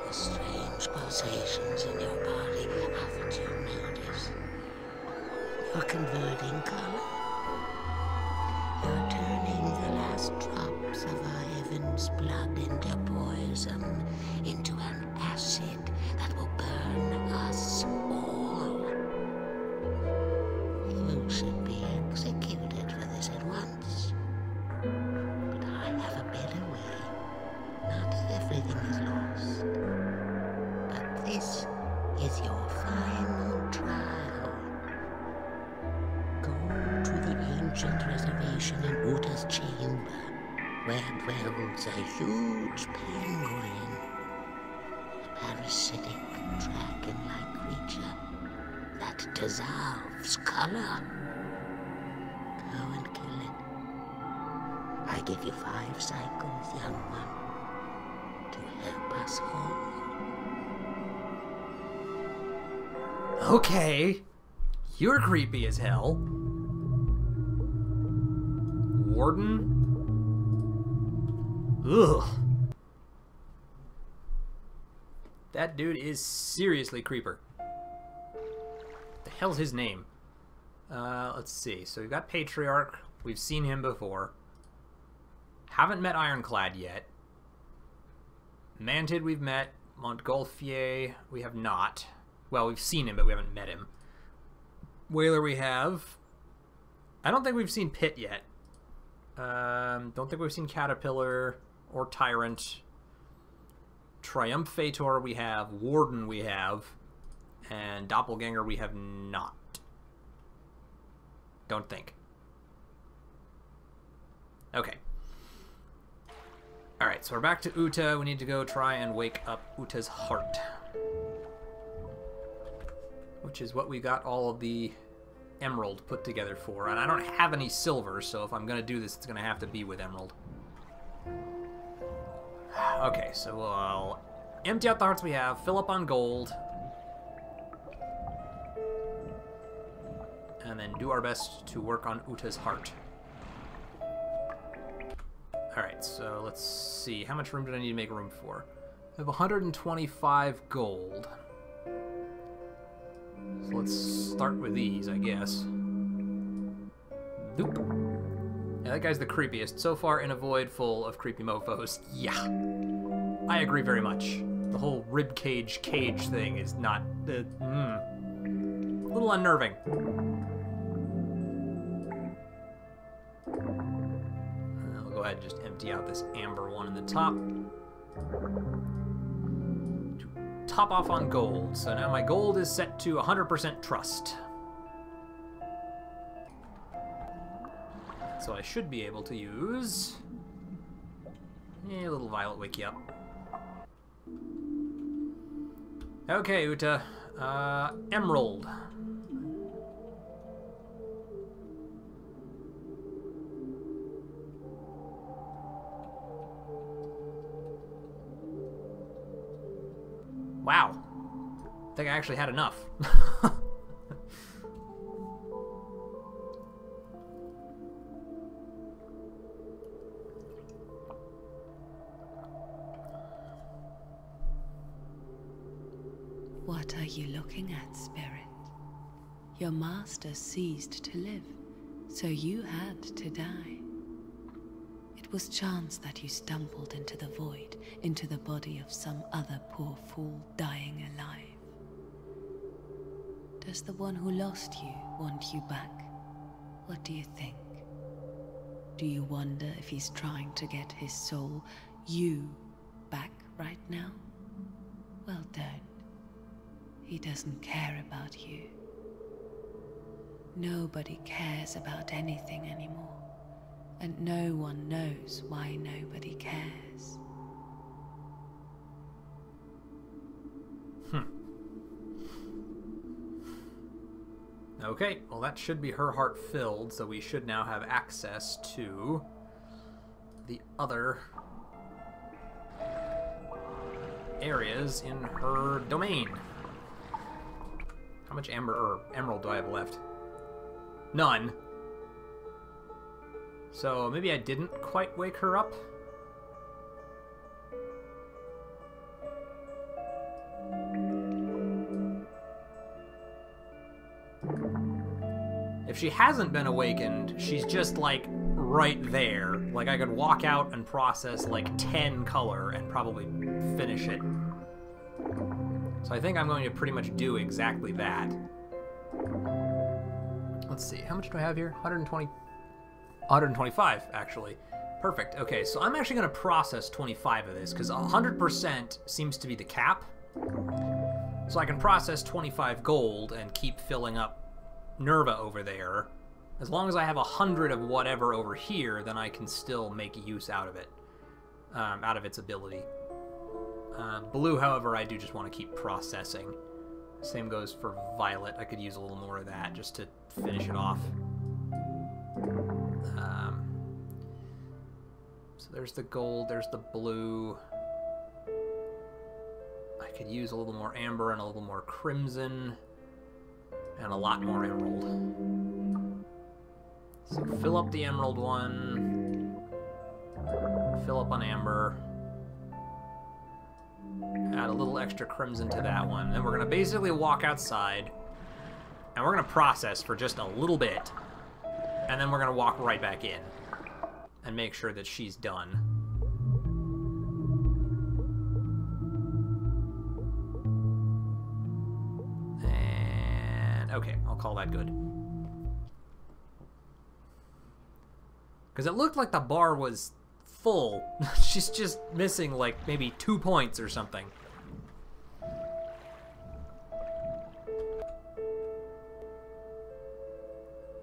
The strange pulsations in your body, haven't you noticed? You're converting color. You're turning the last drops of Ivan's blood into poison, into an acid that will burn us all. You should be executed for this at once. But I have a better way. Not everything is lost. But this is your final trial. Go to the ancient reservation in Uta's chamber, where dwells a huge penguin. A parasitic, dragon-like creature that dissolves color. Go and kill it. I give you 5 cycles, young one, to help us all. Okay. You're creepy as hell. Warden? Ugh. That dude is seriously creeper. The hell's his name? Let's see. So we've got Patriarch. We've seen him before. Haven't met Ironclad yet. Mantid we've met. Montgolfier we have not. Well, we've seen him, but we haven't met him. Whaler we have. I don't think we've seen Pit yet. Don't think we've seen Caterpillar or Tyrant. Triumphator we have. Warden we have. And Doppelganger we have not. Don't think. Okay. Alright, so we're back to Uta. We need to go try and wake up Uta's heart. Which is what we got all of the emerald put together for. And I don't have any silver, so if I'm going to do this, it's going to have to be with emerald. Okay, so we'll empty out the hearts we have, fill up on gold, and then do our best to work on Uta's heart. Alright, so let's see. How much room did I need to make room for? I have 125 gold. So So let's start with these, I guess. Doop. Yeah, that guy's the creepiest. So far in a void full of creepy mofos. Yeah. I agree very much. The whole ribcage cage thing is not... a little unnerving. I'll go ahead and just empty out this amber one in the top. Top off on gold. So now my gold is set to 100% trust. So I should be able to use... a little violet wake you up. Okay, Uta. Emerald. Wow. I think I actually had enough. What are you looking at, Spirit? Your master ceased to live, so you had to die. It was chance that you stumbled into the void, into the body of some other poor fool dying alive. Does the one who lost you want you back? What do you think? Do you wonder if he's trying to get his soul, you, back right now? Well, don't. He doesn't care about you. Nobody cares about anything anymore, and no one knows why nobody cares. Okay, well that should be her heart filled, so we should now have access to the other areas in her domain. How much emerald do I have left? None. So maybe I didn't quite wake her up? If she hasn't been awakened, she's just like right there. Like I could walk out and process like 10 color and probably finish it. So I think I'm going to pretty much do exactly that. Let's see, how much do I have here? 125 actually. Perfect. Okay, so I'm actually going to process 25 of this because 100% seems to be the cap. So I can process 25 gold and keep filling up Nerva over there. As long as I have 100 of whatever over here, then I can still make use out of it, out of its ability. Blue, however, I do just want to keep processing. Same goes for Violet. I could use a little more of that just to finish it off. So there's the gold, there's the blue. I could use a little more amber and a little more crimson. And a lot more emerald. So fill up the emerald one. Fill up on amber. Add a little extra crimson to that one. Then we're going to basically walk outside. And we're going to process for just a little bit. And then we're going to walk right back in. And make sure that she's done. Okay, I'll call that good. Because it looked like the bar was full. She's just missing like maybe 2 points or something.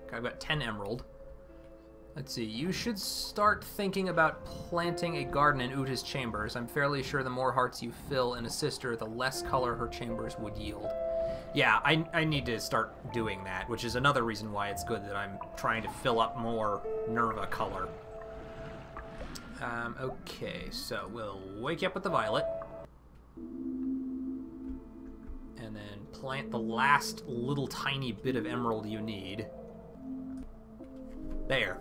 Okay, I've got 10 emerald. Let's see, you should start thinking about planting a garden in Uta's chambers. I'm fairly sure the more hearts you fill in a sister, the less color her chambers would yield. Yeah, I need to start doing that, which is another reason why it's good that I'm trying to fill up more Nerva color. Okay, so we'll wake you up with the violet. And then plant the last little tiny bit of emerald you need. There.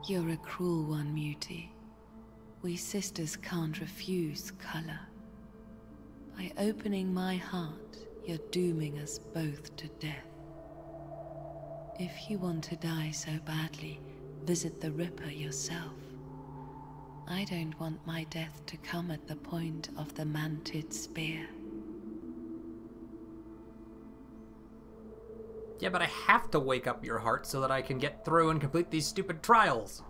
You're a cruel one, Muti. We sisters can't refuse color. By opening my heart, you're dooming us both to death. If you want to die so badly, visit the Ripper yourself. I don't want my death to come at the point of the Mantid spear. Yeah, but I have to wake up your heart so that I can get through and complete these stupid trials.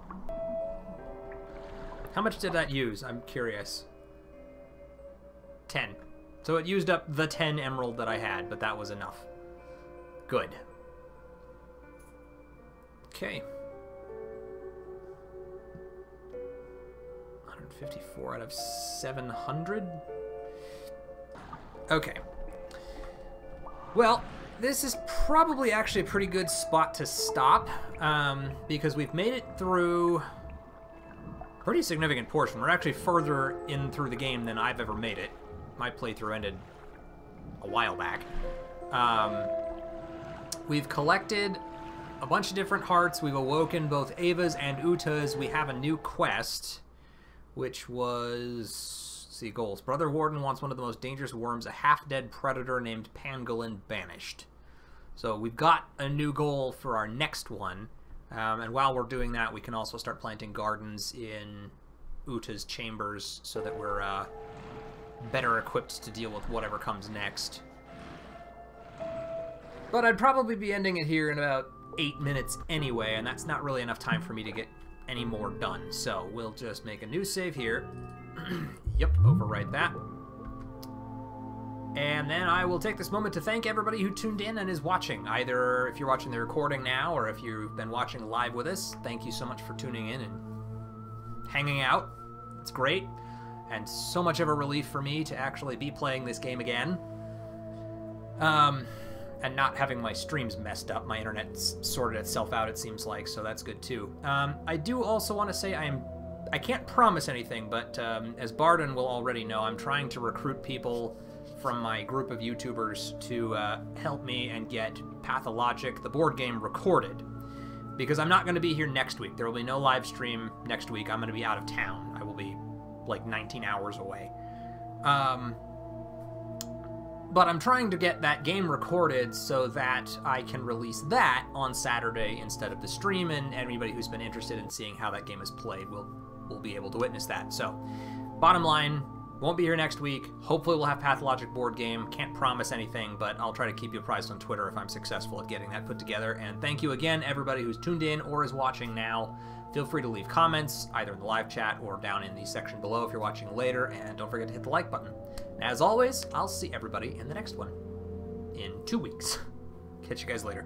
How much did that use? I'm curious. 10. So it used up the 10 emerald that I had, but that was enough. Good. Okay. 154 out of 700? Okay. Well, this is probably actually a pretty good spot to stop, because we've made it through a pretty significant portion. We're actually further in through the game than I've ever made it. My playthrough ended a while back. We've collected a bunch of different hearts. We've awoken both Ava's and Uta's. We have a new quest, which was... Let's see, goals. Brother Warden wants one of the most dangerous worms, a half-dead predator named Pangolin, banished. So we've got a new goal for our next one. And while we're doing that, we can also start planting gardens in Uta's chambers so that we're better equipped to deal with whatever comes next. But I'd probably be ending it here in about 8 minutes anyway, and that's not really enough time for me to get any more done. So we'll just make a new save here. Yep, overwrite that. And then I will take this moment to thank everybody who tuned in and is watching. Either if you're watching the recording now or if you've been watching live with us, thank you so much for tuning in and hanging out. It's great. And so much of a relief for me to actually be playing this game again. And not having my streams messed up. My internet's sorted itself out, it seems like, so that's good too. I do also want to say I can't promise anything, but as Barden will already know, I'm trying to recruit people from my group of YouTubers to help me and get Pathologic, the board game, recorded. Because I'm not going to be here next week. There will be no live stream next week. I'm going to be out of town. I will be like 19 hours away. But I'm trying to get that game recorded so that I can release that on Saturday instead of the stream, and anybody who's been interested in seeing how that game is played will be able to witness that. So, bottom line, won't be here next week. Hopefully we'll have Pathologic board game. Can't promise anything, but I'll try to keep you apprised on Twitter if I'm successful at getting that put together. And thank you again, everybody who's tuned in or is watching now. Feel free to leave comments, either in the live chat or down in the section below if you're watching later, and don't forget to hit the like button. And as always, I'll see everybody in the next one in 2 weeks. Catch you guys later.